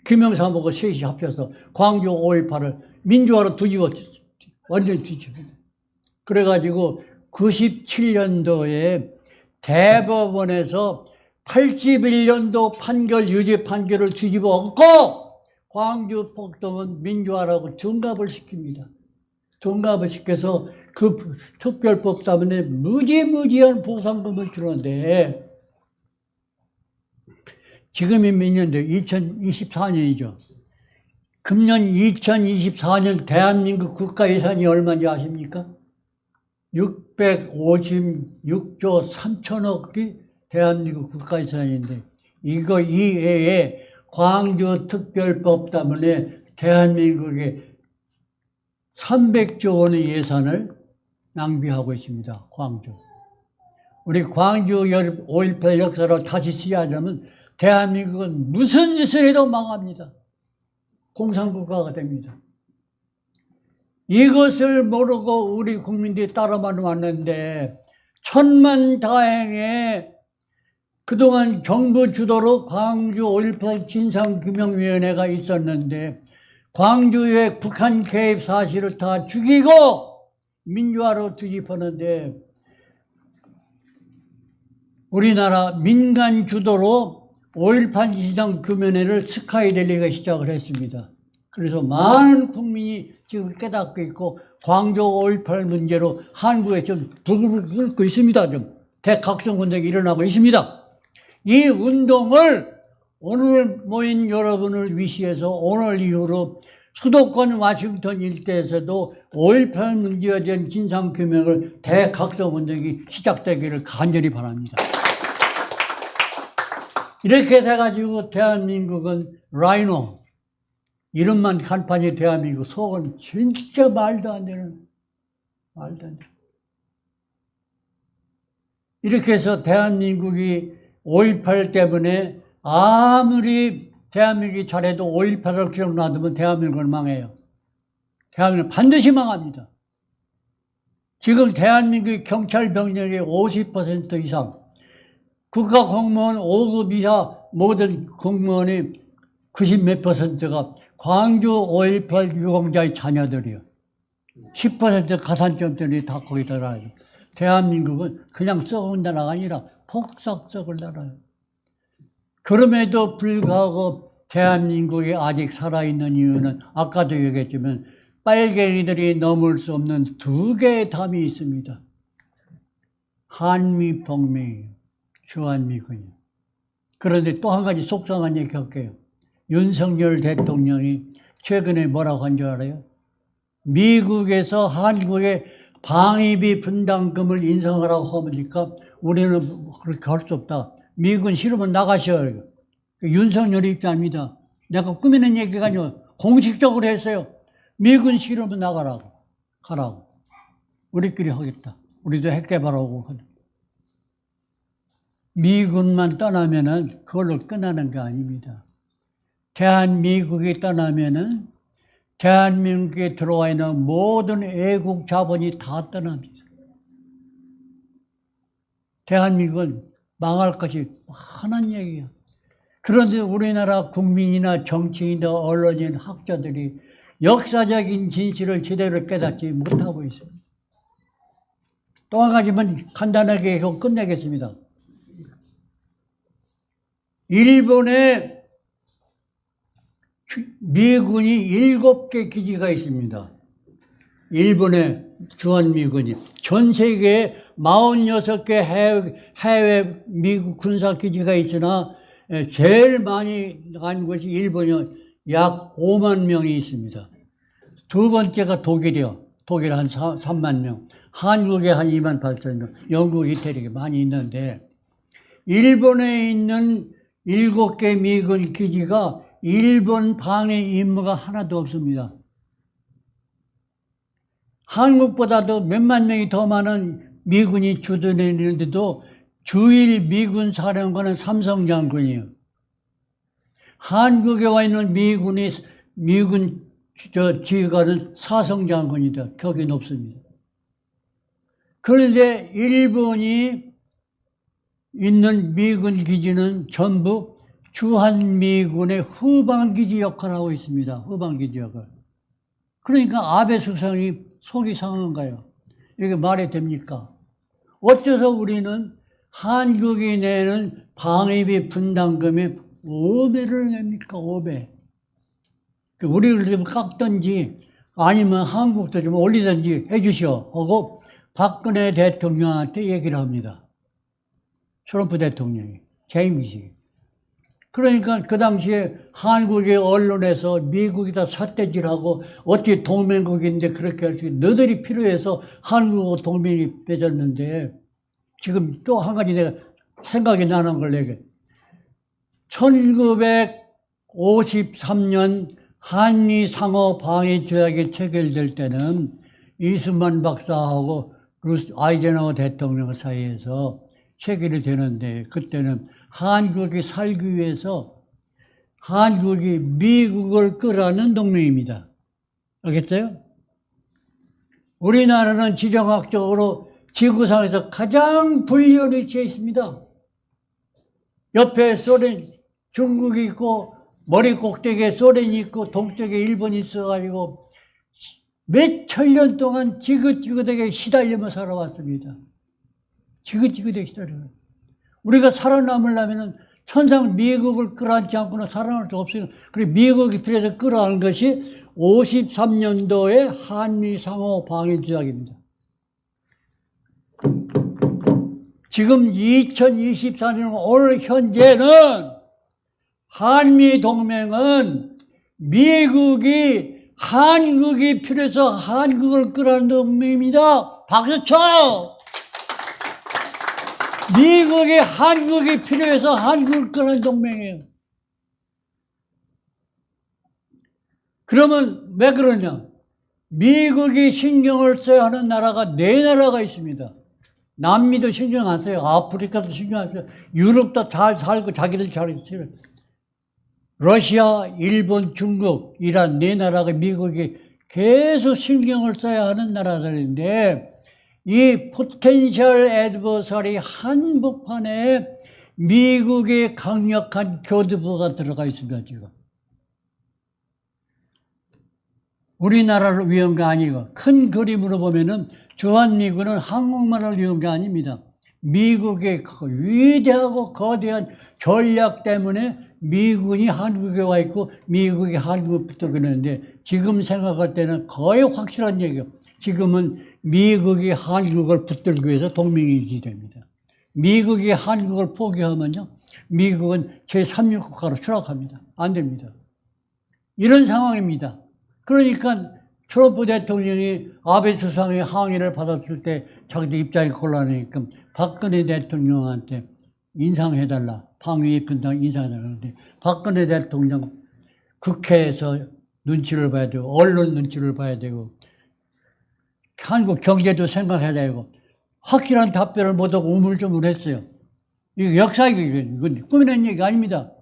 김영삼하고 셋이 합쳐서 광주 5.18을 민주화로 완전히 뒤집어요. 그래가지고 97년도에 대법원에서 81년도 판결, 유죄 판결을 뒤집어 엎고 광주 폭동은 민주화라고 둔갑을 시킵니다. 둔갑을 시켜서 그 특별법 때문에 무지무지한 보상금을 주는데 지금이 몇 년도에 2024년이죠. 금년 2024년 대한민국 국가 예산이 얼마인지 아십니까? 656조 3천억이 대한민국 국가 예산인데 이거 이외에 광주 특별법 때문에 대한민국에 300조 원의 예산을 낭비하고 있습니다. 광주. 우리 광주 5.18 역사를 다시 시야하자면 대한민국은 무슨 짓을 해도 망합니다. 공산국가가 됩니다. 이것을 모르고 우리 국민들이 따라만 왔는데 천만다행에 그동안 정부 주도로 광주 5.18 진상규명위원회가 있었는데 광주의 북한 개입 사실을 다 죽이고 민주화로 뒤집었는데 우리나라 민간 주도로 5.18 진상규명회를 스카이델리가 시작을 했습니다. 그래서 많은 국민이 지금 깨닫고 있고 광주 5.18 문제로 한국에 좀 불을 끓고 있습니다. 좀 대각성 운동이 일어나고 있습니다. 이 운동을 오늘 모인 여러분을 위시해서 오늘 이후로 수도권 워싱턴 일대에서도 5.18 문제에 대한 진상규명을 대각성 운동이 시작되기를 간절히 바랍니다. 이렇게 돼가지고 대한민국은 라이노, 이름만 간판이 대한민국, 속은 진짜 말도 안 되는. 이렇게 해서 대한민국이 5.18 때문에 아무리 대한민국이 잘해도 5.18을 기억나두면 대한민국은 망해요. 대한민국은 반드시 망합니다. 지금 대한민국의 경찰 병력의 50% 이상, 국가 공무원 5급 이하 모든 공무원의 90몇 %가 광주 5.18 유공자의 자녀들이요. 10% 가산점들이 다 거기다 나요. 대한민국은 그냥 썩은 나라가 아니라 폭삭 썩을 나라예요. 그럼에도 불구하고 대한민국이 아직 살아있는 이유는 아까도 얘기했지만 빨갱이들이 넘을 수 없는 두 개의 담이 있습니다. 한미동맹이에요. 주한미군이에요. 그런데 또 한 가지 속상한 얘기 할게요. 윤석열 대통령이 최근에 뭐라고 한 줄 알아요? 미국에서 한국에 방위비 분담금을 인상하라고 하니까 우리는 그렇게 할 수 없다. 미군 싫으면 나가셔요. 윤석열 입장입니다. 내가 꾸미는 얘기가 아니고 공식적으로 했어요. 미군 싫으면 나가라고. 가라고. 우리끼리 하겠다. 우리도 핵 개발하고. 미군만 떠나면은 그걸로 끝나는 게 아닙니다. 대한민국이 떠나면은 대한민국에 들어와 있는 모든 애국 자본이 다 떠납니다. 대한민국은 망할 것이 많은 얘기야. 그런데 우리나라 국민이나 정치인이나 언론인, 학자들이 역사적인 진실을 제대로 깨닫지 못하고 있습니다. 또 한 가지만 간단하게 해서 끝내겠습니다. 일본에 미군이 7개 기지가 있습니다. 일본의 주한미군이. 전 세계에 46개 해외 미국 군사기지가 있으나 제일 많이 간 곳이 일본이요. 약 5만 명이 있습니다. 두 번째가 독일이요. 독일 한 3만 명. 한국에 한 2만 8천 명. 영국, 이태리 많이 있는데 일본에 있는 7개 미군 기지가 일본 방해 임무가 하나도 없습니다. 한국보다도 몇만 명이 더 많은 미군이 주둔해 있는데도 주일 미군 사령관은 삼성 장군이에요. 한국에 와 있는 미군 지휘관은 사성 장군이다. 격이 높습니다. 그런데 일본이 있는 미군 기지는 전부 주한미군의 후방기지 역할을 하고 있습니다. 후방기지 역할. 그러니까 아베 수상이 속이 상한 거예요. 이게 말이 됩니까? 어째서 우리는 한국이 내는 방위비 분담금에 5배를 냅니까? 5배. 우리를 좀 깎든지 아니면 한국도 좀 올리든지 해주시오 하고 박근혜 대통령한테 얘기를 합니다. 트럼프 대통령이. 재임이지. 그러니까 그 당시에 한국의 언론에서 미국이다 삿대질하고 어떻게 동맹국인데 그렇게 할 수 있는 너들이 필요해서 한국하고 동맹이 맺었는데 지금 또 한 가지 내가 생각이 나는 걸 얘기해. 1953년 한미 상호 방위 조약이 체결될 때는 이승만 박사하고 아이젠하워 대통령 사이에서 체결이 되는데 그때는 한국이 살기 위해서 한국이 미국을 끌어안는 동맹입니다. 알겠어요? 우리나라는 지정학적으로 지구상에서 가장 불리한 위치에 있습니다. 옆에 소련, 중국이 있고 머리 꼭대기에 소련이 있고 동쪽에 일본이 있어가지고 몇천 년 동안 지긋지긋하게 시달리며 살아왔습니다. 지긋지긋하게 시달려요. 우리가 살아남으려면 천상 미국을 끌어안지 않고는 살아남을 수 없어요. 그리고 미국이 필요해서 끌어안은 것이 53년도의 한미 상호 방위 조약입니다. 지금 2024년 오늘 현재는 한미 동맹은 한국이 필요해서 한국을 끌어안는 동맹입니다. 박수 쳐! 한국이 필요해서 한국을 끌어안는 동맹이에요. 그러면 왜 그러냐? 미국이 신경을 써야 하는 나라가 4나라가 있습니다. 남미도 신경 안 써요. 아프리카도 신경 안 써요. 유럽도 잘 살고 자기들 잘 있어요. 러시아, 일본, 중국, 이란 4나라가 미국이 계속 신경을 써야 하는 나라들인데 이 포텐셜 애드버서리 한복판에 미국의 강력한 교두보가 들어가 있습니다. 지금. 우리나라를 위한 거 아니고 큰 그림으로 보면은 주한미군은 한국만을 이룬 게 아닙니다. 미국의 그 위대하고 거대한 전략 때문에 미군이 한국에 와 있고 미국이 한국을 붙들고 있는데 지금 생각할 때는 거의 확실한 얘기예요. 지금은 미국이 한국을 붙들기 위해서 동맹이 유지됩니다. 미국이 한국을 포기하면요, 미국은 제3국가로 추락합니다. 안 됩니다. 이런 상황입니다. 그러니까 트럼프 대통령이 아베 수상의 항의를 받았을 때 자기들 입장이 곤란하니까 박근혜 대통령한테 인상해달라. 방위 분당 인상해달라는데 박근혜 대통령 국회에서 눈치를 봐야 되고 언론 눈치를 봐야 되고 한국 경제도 생각해야 되고 확실한 답변을 못하고 우물쭈물했어요. 이거 역사이거든요. 이건 꾸며낸 얘기가 아닙니다.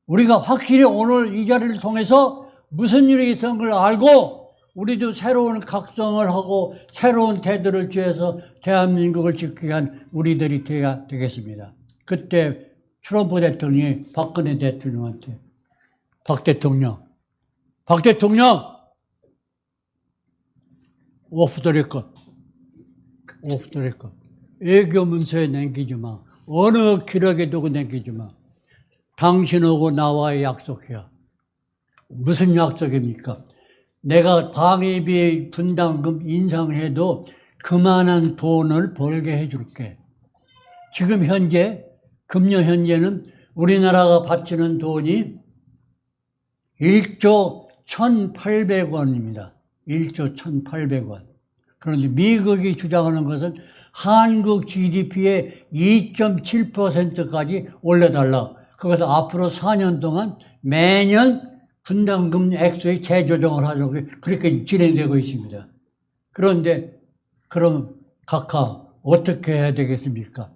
우리가 확실히 오늘 이 자리를 통해서 무슨 일이 있었는 걸 알고 우리도 새로운 각성을 하고 새로운 태도를 취해서 대한민국을 지키기 위한 우리들이 되어야 되겠습니다. 그때 트럼프 대통령이 박근혜 대통령한테 박 대통령 오프 더 레cord 외교 문서에 남기지 마. 어느 기록에 두고 남기지 마. 당신하고 나와의 약속이야. 무슨 약속입니까? 내가 방위비 분담금 인상해도 그만한 돈을 벌게 해줄게. 지금 현재, 금년 현재는 우리나라가 바치는 돈이 1조 1,800원입니다. 1조 1,800원. 그런데 미국이 주장하는 것은 한국 GDP의 2.7%까지 올려달라. 그것을 앞으로 4년 동안 매년 분담금 액수의 재조정을 하려고 그렇게 진행되고 있습니다. 그런데 그럼 각하 어떻게 해야 되겠습니까?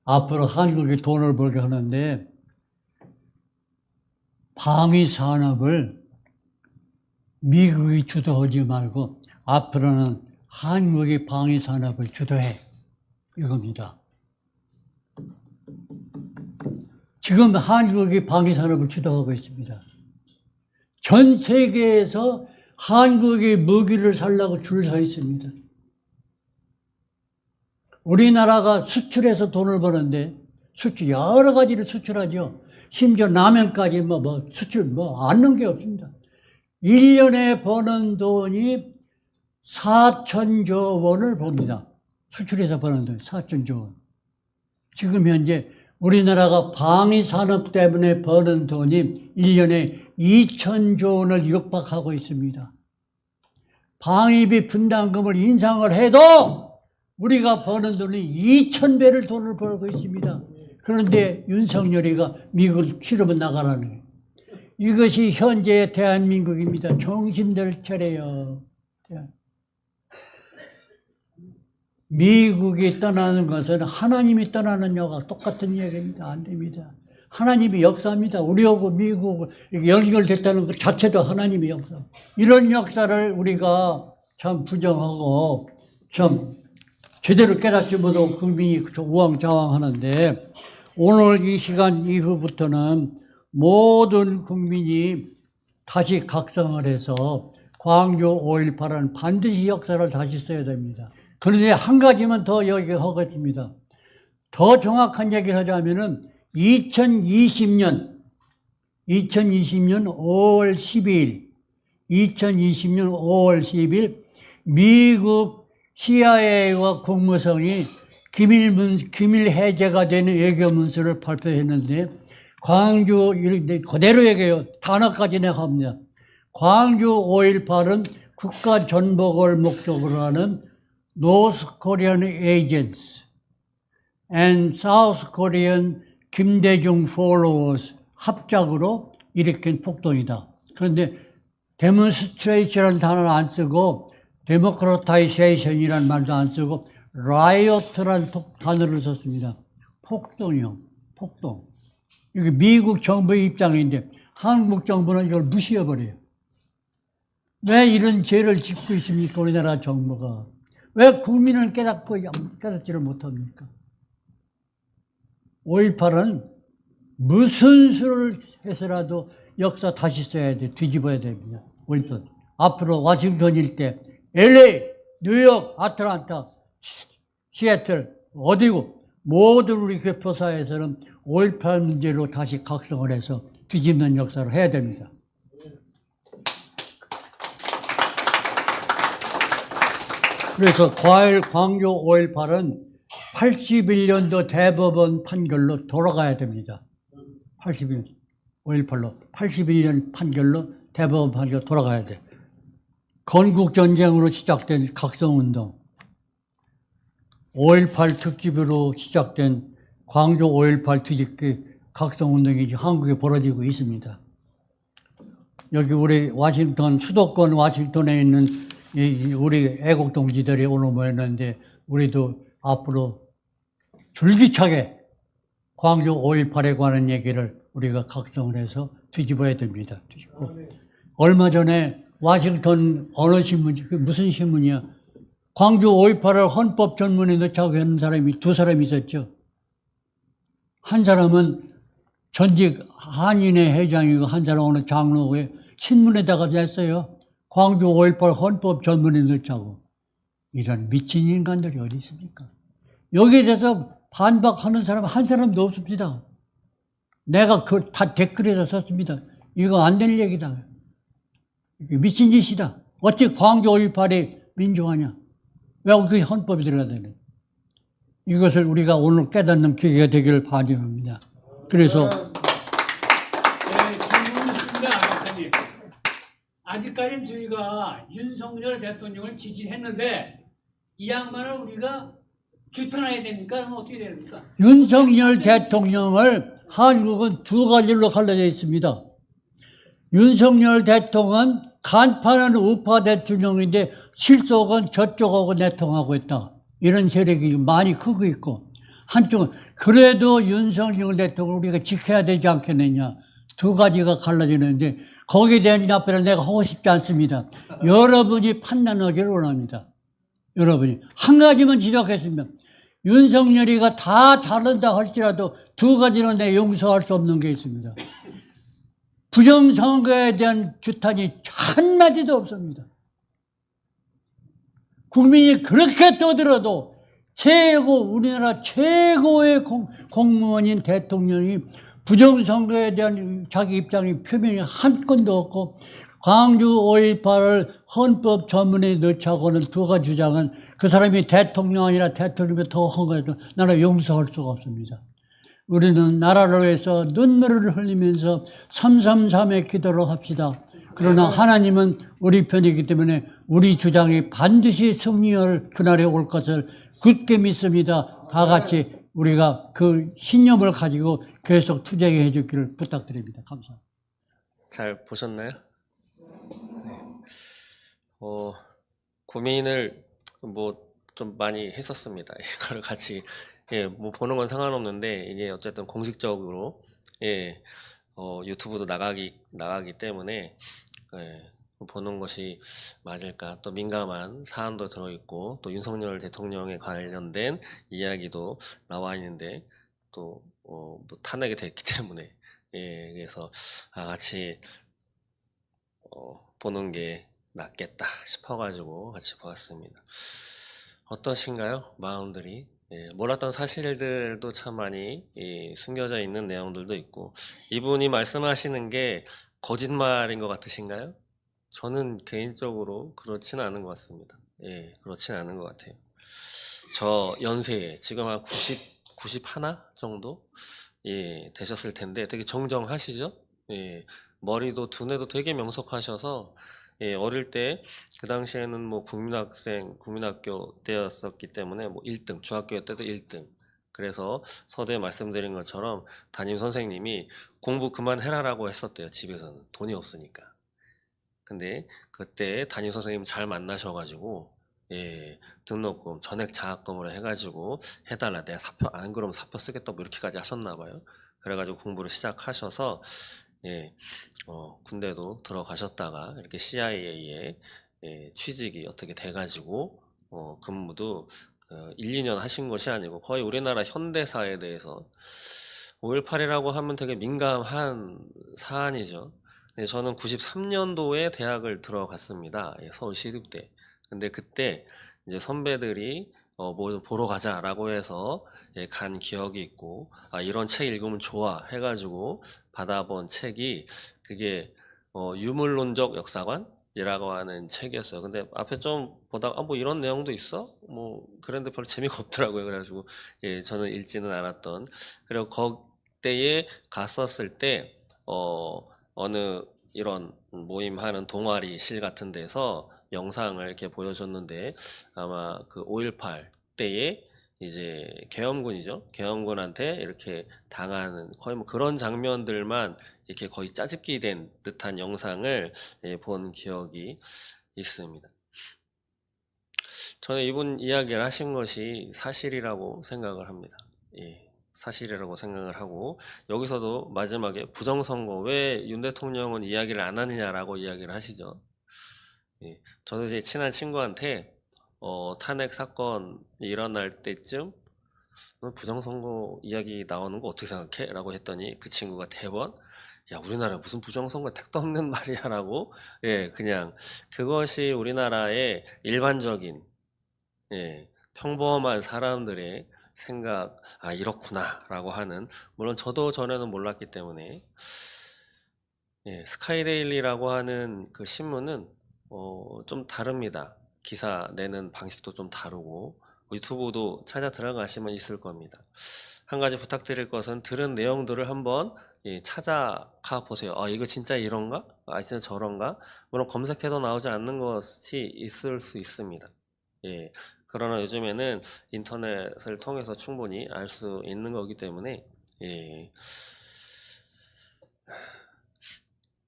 앞으로 한국이 돈을 벌게 하는데 방위 산업을 미국이 주도하지 말고 앞으로는 한국이 방위 산업을 주도해. 이겁니다. 지금 한국이 방위 산업을 주도하고 있습니다. 전 세계에서 한국이 무기를 살려고 줄 서 있습니다. 우리나라가 수출해서 돈을 버는데 수출 여러 가지를 수출하죠. 심지어 라면까지 수출 않는 게 없습니다. 1년에 버는 돈이 4천조 원을 봅니다. 수출해서 버는 돈이 4천조 원. 지금 현재 우리나라가 방위산업 때문에 버는 돈이 1년에 2천조 원을 육박하고 있습니다. 방위비 분담금을 인상을 해도 우리가 버는 돈이 2,000배를 돈을 벌고 있습니다. 그런데 윤석열이가 미국을 싫으면 나가라는 거예요. 이것이 현재의 대한민국입니다. 정신들 차려요. 미국이 떠나는 것은 하나님이 떠나는 여가 똑같은 얘기입니다. 안 됩니다. 하나님이 역사입니다. 우리하고 미국하고 연결됐다는 것 자체도 하나님의 역사. 이런 역사를 우리가 참 부정하고 참 제대로 깨닫지 못하고 국민이 우왕좌왕하는데 오늘 이 시간 이후부터는 모든 국민이 다시 각성을 해서 광주 5.18은 반드시 역사를 다시 써야 됩니다. 그런데 한 가지만 더 얘기하겠습니다. 더 정확한 얘기를 하자면은 2020년 5월 12일 미국 CIA와 국무성이 기밀 해제가 되는 외교 문서를 발표했는데 광주 그대로 얘기해요. 단어까지 내가 합니다. 광주 5.18은 국가 전복을 목적으로 하는 North Korean agents and South Korean 김대중 followers 합작으로 일으킨 폭동이다. 그런데 demonstration이라는 단어를 안 쓰고 democratization이라는 말도 안 쓰고 riot라는 단어를 썼습니다. 폭동이요. 폭동. 이게 미국 정부의 입장인데 한국 정부는 이걸 무시해버려요. 왜 이런 죄를 짓고 있습니까? 우리나라 정부가. 왜 국민을 깨닫지를 못합니까? 5.18은 무슨 수를 해서라도 역사 다시 써야 돼. 뒤집어야 됩니다. 5.18. 앞으로 워싱턴 일대, LA, 뉴욕, 아틀란타, 시애틀, 어디고 모든 우리 교포사에서는 5.18 문제로 다시 각성을 해서 뒤집는 역사를 해야 됩니다. 그래서 광주 5.18은 81년도 대법원 판결로 돌아가야 됩니다. 81년 판결로 대법원 판결로 돌아가야 돼. 건국전쟁으로 시작된 각성운동, 5.18 특집으로 시작된 광주 5.18 뒤집기 각성운동이 이제 한국에 벌어지고 있습니다. 여기 우리 워싱턴, 수도권 워싱턴에 있는 우리 애국동지들이 오늘 모였는데 우리도 앞으로 줄기차게 광주 5.18에 관한 얘기를 우리가 각성을 해서 뒤집어야 됩니다. 뒤집고. 얼마 전에 워싱턴 어느 신문이, 무슨 신문이야? 광주 5.18을 헌법 전문에 넣자고 하는 사람이 두 사람이 있었죠. 한 사람은 전직 한인회 회장이고 한 사람은 어느 장로회 신문에다가 냈어요. 광주 5.18 헌법 전문에 넣자고. 이런 미친 인간들이 어디 있습니까? 여기에 대해서 반박하는 사람 한 사람도 없습니다. 내가 다 댓글에다 썼습니다. 이거 안 될 얘기다. 미친 짓이다. 어떻게 광주 5.18이 민주화냐? 왜 그 헌법이 들어가야 되냐? 이것을 우리가 오늘 깨닫는 기회가 되기를 바랍니다. 그래서 질문이 있습니다, 박사님. 아직까지 저희가 윤석열 대통령을 지지했는데 이 양반을 우리가 규탄해야 됩니까? 그럼 어떻게 됩니까? 윤석열 대통령을 한국은 두 가지로 갈라져 있습니다. 윤석열 대통령은 간판은 우파 대통령인데 실속은 저쪽하고 내통하고 있다. 이런 세력이 많이 크고 있고, 한쪽은 그래도 윤석열 대통령을 우리가 지켜야 되지 않겠느냐. 두 가지가 갈라지는데 거기에 대한 답변을 내가 하고 싶지 않습니다. 여러분이 판단하기를 원합니다. 여러분이. 한 가지만 지적했습니다. 윤석열이가 다 잘한다 할지라도 두 가지는 내가 용서할 수 없는 게 있습니다. 부정선거에 대한 규탄이 한마디도 없습니다. 국민이 그렇게 떠들어도 우리나라 최고의 공무원인 대통령이 부정선거에 대한 자기 입장이 표명이 한 건도 없고 광주 5.18을 헌법 전문에 넣자고는 두 가지 주장은 그 사람이 대통령 아니라 대통령이 더 한 거에도 나는 용서할 수가 없습니다. 우리는 나라를 위해서 눈물을 흘리면서 333의 기도를 합시다. 그러나 하나님은 우리 편이기 때문에 우리 주장이 반드시 승리할 그날이 올 것을 굳게 믿습니다. 다 같이 우리가 그 신념을 가지고 계속 투쟁해 주기를 부탁드립니다. 감사합니다. 잘 보셨나요? 네. 고민을 뭐 좀 많이 했었습니다. 이거를 같이 뭐 보는 건 상관없는데 이게 어쨌든 공식적으로 유튜브도 나가기 때문에 보는 것이 맞을까? 또 민감한 사안도 들어있고 또 윤석열 대통령에 관련된 이야기도 나와 있는데 또 뭐 탄핵이 됐기 때문에 그래서 같이 보는 게 낫겠다 싶어가지고 같이 보았습니다. 어떠신가요? 마음들이 몰랐던 사실들도 참 많이 숨겨져 있는 내용들도 있고 이분이 말씀하시는 게 거짓말인 것 같으신가요? 저는 개인적으로 그렇지는 않은 것 같습니다. 그렇지는 않은 것 같아요. 저 연세에 지금 한 91 정도 되셨을 텐데 되게 정정하시죠? 머리도 두뇌도 되게 명석하셔서 어릴 때 그 당시에는 뭐 국민학교 때였었기 때문에 뭐 1등, 중학교 때도 1등. 그래서 서두에 말씀드린 것처럼 담임 선생님이 공부 그만해라라고 했었대요. 집에서는 돈이 없으니까. 근데 그때 담임 선생님 잘 만나셔가지고 등록금, 전액 장학금으로 해가지고 해달라. 내가 사표 안 그러면 사표 쓰겠다 뭐 이렇게까지 하셨나봐요. 그래가지고 공부를 시작하셔서 군대도 들어가셨다가 이렇게 CIA에 취직이 어떻게 돼가지고 근무도 1, 2년 하신 것이 아니고 거의 우리나라 현대사에 대해서 5.18이라고 하면 되게 민감한 사안이죠. 저는 93년도에 대학을 들어갔습니다. 서울시립대. 근데 그때 이제 선배들이 뭐 보러 가자라고 해서 간 기억이 있고, 아, 이런 책 읽으면 좋아 해가지고 받아본 책이 그게 유물론적 역사관이라고 하는 책이었어요. 근데 앞에 좀 보다가 뭐 이런 내용도 있어? 뭐 그런데 별로 재미가 없더라고요. 그래가지고 저는 읽지는 않았던. 그리고 그때에 갔었을 때 어느 이런 모임하는 동아리 실 같은 데서 영상을 이렇게 보여줬는데, 아마 그 5.18 때에 이제 계엄군이죠. 계엄군한테 이렇게 당하는 거의 뭐 그런 장면들만 이렇게 거의 짜집기 된 듯한 영상을 본 기억이 있습니다. 저는 이분 이야기를 하신 것이 사실이라고 생각을 합니다. 사실이라고 생각을 하고, 여기서도 마지막에 부정선거 왜 윤 대통령은 이야기를 안 하느냐라고 이야기를 하시죠. 저도 이제 친한 친구한테 탄핵 사건이 일어날 때쯤 너 부정선거 이야기 나오는 거 어떻게 생각해? 라고 했더니 그 친구가 대번 야, 우리나라 무슨 부정선거 택도 없는 말이야 라고, 그냥 그것이 우리나라의 일반적인 평범한 사람들의 생각, 아, 이렇구나 라고 하는, 물론 저도 전에는 몰랐기 때문에. 스카이데일리라고 하는 그 신문은 좀 다릅니다. 기사 내는 방식도 좀 다르고, 유튜브도 찾아 들어가시면 있을 겁니다. 한 가지 부탁드릴 것은 들은 내용들을 한번 찾아가 보세요. 아, 이거 진짜 이런가? 아, 진짜 저런가? 물론 검색해도 나오지 않는 것이 있을 수 있습니다. 그러나 요즘에는 인터넷을 통해서 충분히 알 수 있는 거기 때문에,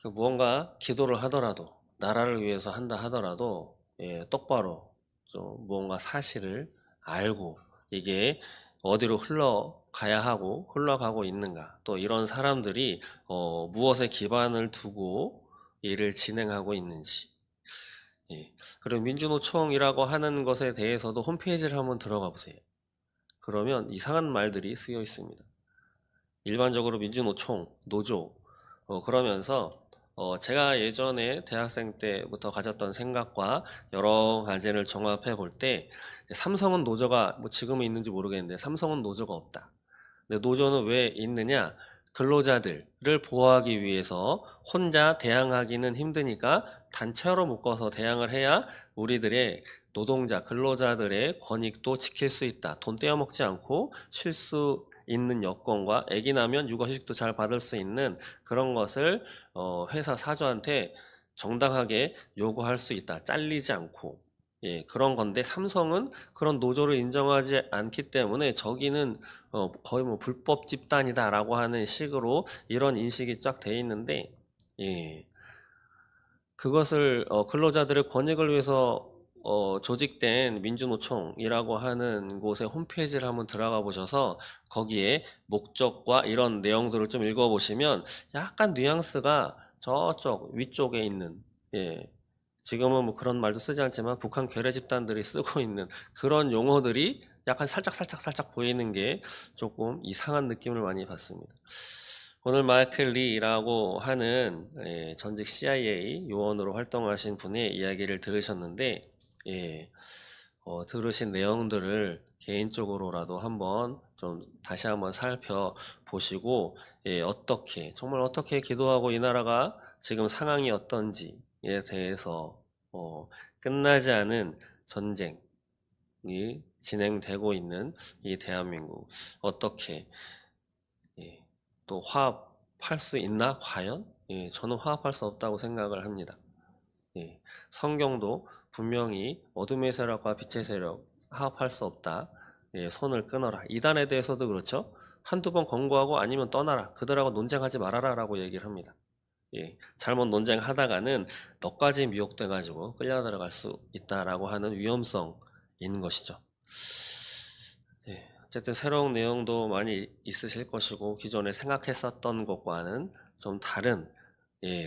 그 무언가 기도를 하더라도, 나라를 위해서 한다 하더라도 똑바로 좀 무언가 사실을 알고 이게 어디로 흘러가야 하고 흘러가고 있는가, 또 이런 사람들이 무엇에 기반을 두고 일을 진행하고 있는지. 그리고 민주노총이라고 하는 것에 대해서도 홈페이지를 한번 들어가 보세요. 그러면 이상한 말들이 쓰여 있습니다. 일반적으로 민주노총, 노조, 그러면서 제가 예전에 대학생 때부터 가졌던 생각과 여러 가지를 종합해 볼 때, 삼성은 노조가 뭐 지금은 있는지 모르겠는데 삼성은 노조가 없다. 근데 노조는 왜 있느냐? 근로자들을 보호하기 위해서 혼자 대항하기는 힘드니까 단체로 묶어서 대항을 해야 우리들의 노동자, 근로자들의 권익도 지킬 수 있다. 돈 떼어먹지 않고 쉴 수 있는 여건과 아기 나면 육아휴직도 잘 받을 수 있는 그런 것을 회사 사주한테 정당하게 요구할 수 있다. 잘리지 않고. 그런 건데 삼성은 그런 노조를 인정하지 않기 때문에 저기는 거의 뭐 불법 집단이다라고 하는 식으로 이런 인식이 쫙 돼 있는데, 그것을 근로자들의 권익을 위해서 조직된 민주노총이라고 하는 곳의 홈페이지를 한번 들어가 보셔서 거기에 목적과 이런 내용들을 좀 읽어보시면 약간 뉘앙스가 저쪽 위쪽에 있는, 지금은 뭐 그런 말도 쓰지 않지만 북한 괴뢰 집단들이 쓰고 있는 그런 용어들이 약간 살짝 보이는 게 조금 이상한 느낌을 많이 받습니다. 오늘 마이클 리라고 하는 전직 CIA 요원으로 활동하신 분의 이야기를 들으셨는데, 들으신 내용들을 개인적으로라도 한번 좀 다시 한번 살펴보시고, 정말 어떻게 기도하고 이 나라가 지금 상황이 어떤지에 대해서 끝나지 않은 전쟁이 진행되고 있는 이 대한민국, 어떻게 또 화합할 수 있나 과연? 저는 화합할 수 없다고 생각을 합니다. 성경도 분명히 어둠의 세력과 빛의 세력 화합할 수 없다. 손을 끊어라. 이단에 대해서도 그렇죠. 한두 번 권고하고 아니면 떠나라. 그들하고 논쟁하지 말아라 라고 얘기를 합니다. 잘못 논쟁하다가는 너까지 미혹돼 가지고 끌려 들어갈 수 있다라고 하는 위험성인 것이죠. 어쨌든 새로운 내용도 많이 있으실 것이고, 기존에 생각했었던 것과는 좀 다른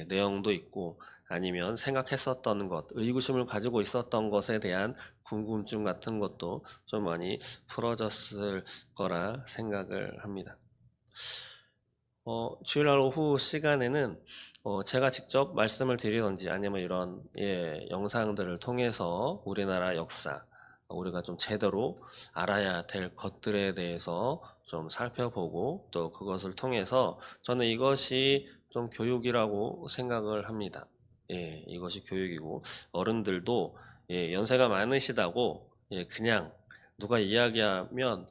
내용도 있고, 아니면 생각했었던 것, 의구심을 가지고 있었던 것에 대한 궁금증 같은 것도 좀 많이 풀어졌을 거라 생각을 합니다. 주일날 오후 시간에는 제가 직접 말씀을 드리던지 아니면 이런 영상들을 통해서 우리나라 역사, 우리가 좀 제대로 알아야 될 것들에 대해서 좀 살펴보고 또 그것을 통해서 저는 이것이 좀 교육이라고 생각을 합니다. 이것이 교육이고 어른들도 연세가 많으시다고 그냥 누가 이야기하면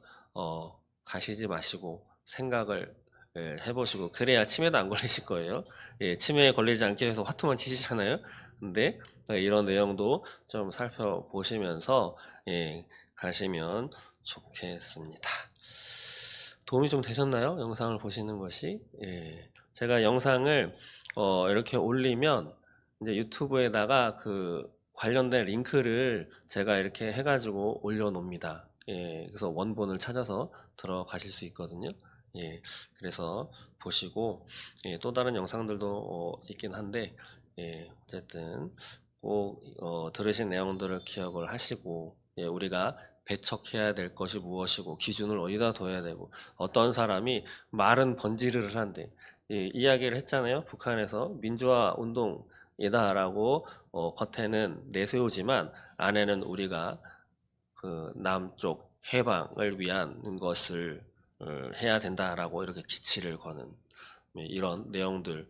가시지 마시고 생각을 해보시고 그래야 치매도 안 걸리실 거예요. 치매에 걸리지 않기 위해서 화투만 치시잖아요. 근데 이런 내용도 좀 살펴보시면서 가시면 좋겠습니다. 도움이 좀 되셨나요? 영상을 보시는 것이. 제가 영상을 이렇게 올리면 이제 유튜브에다가 그 관련된 링크를 제가 이렇게 해가지고 올려놓습니다. 그래서 원본을 찾아서 들어가실 수 있거든요. 그래서 보시고 또 다른 영상들도 있긴 한데 어쨌든 꼭 들으신 내용들을 기억을 하시고 우리가 배척해야 될 것이 무엇이고 기준을 어디다 둬야 되고 어떤 사람이 말은 번지르르 한데 이야기를 했잖아요. 북한에서 민주화 운동이다라고 겉에는 내세우지만 안에는 우리가 그 남쪽 해방을 위한 것을 해야 된다라고 이렇게 기치를 거는 이런 내용들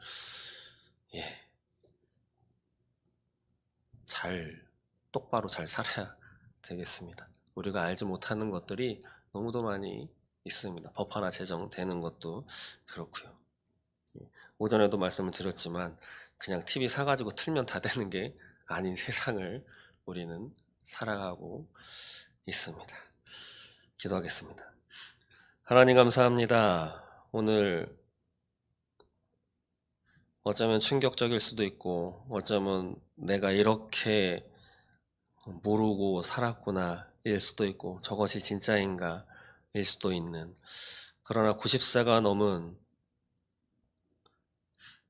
똑바로 잘 살아야 되겠습니다. 우리가 알지 못하는 것들이 너무도 많이 있습니다. 법 하나 제정되는 것도 그렇고요. 오전에도 말씀을 드렸지만 그냥 TV 사가지고 틀면 다 되는 게 아닌 세상을 우리는 살아가고 있습니다. 기도하겠습니다. 하나님 감사합니다. 오늘 어쩌면 충격적일 수도 있고 어쩌면 내가 이렇게 모르고 살았구나 일 수도 있고 저것이 진짜인가 일 수도 있는 그러나 90세가 넘은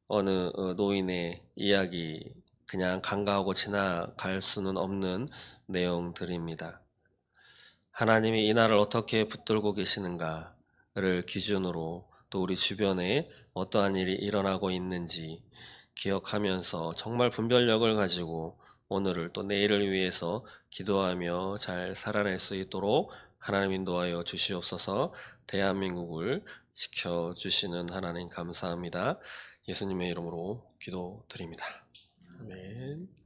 어느 노인의 이야기 그냥 간과하고 지나갈 수는 없는 내용들입니다. 하나님이 이 나라를 어떻게 붙들고 계시는가를 기준으로 또 우리 주변에 어떠한 일이 일어나고 있는지 기억하면서 정말 분별력을 가지고 오늘을 또 내일을 위해서 기도하며 잘 살아낼 수 있도록 하나님 인도하여 주시옵소서. 대한민국을 지켜주시는 하나님 감사합니다. 예수님의 이름으로 기도드립니다. 아멘.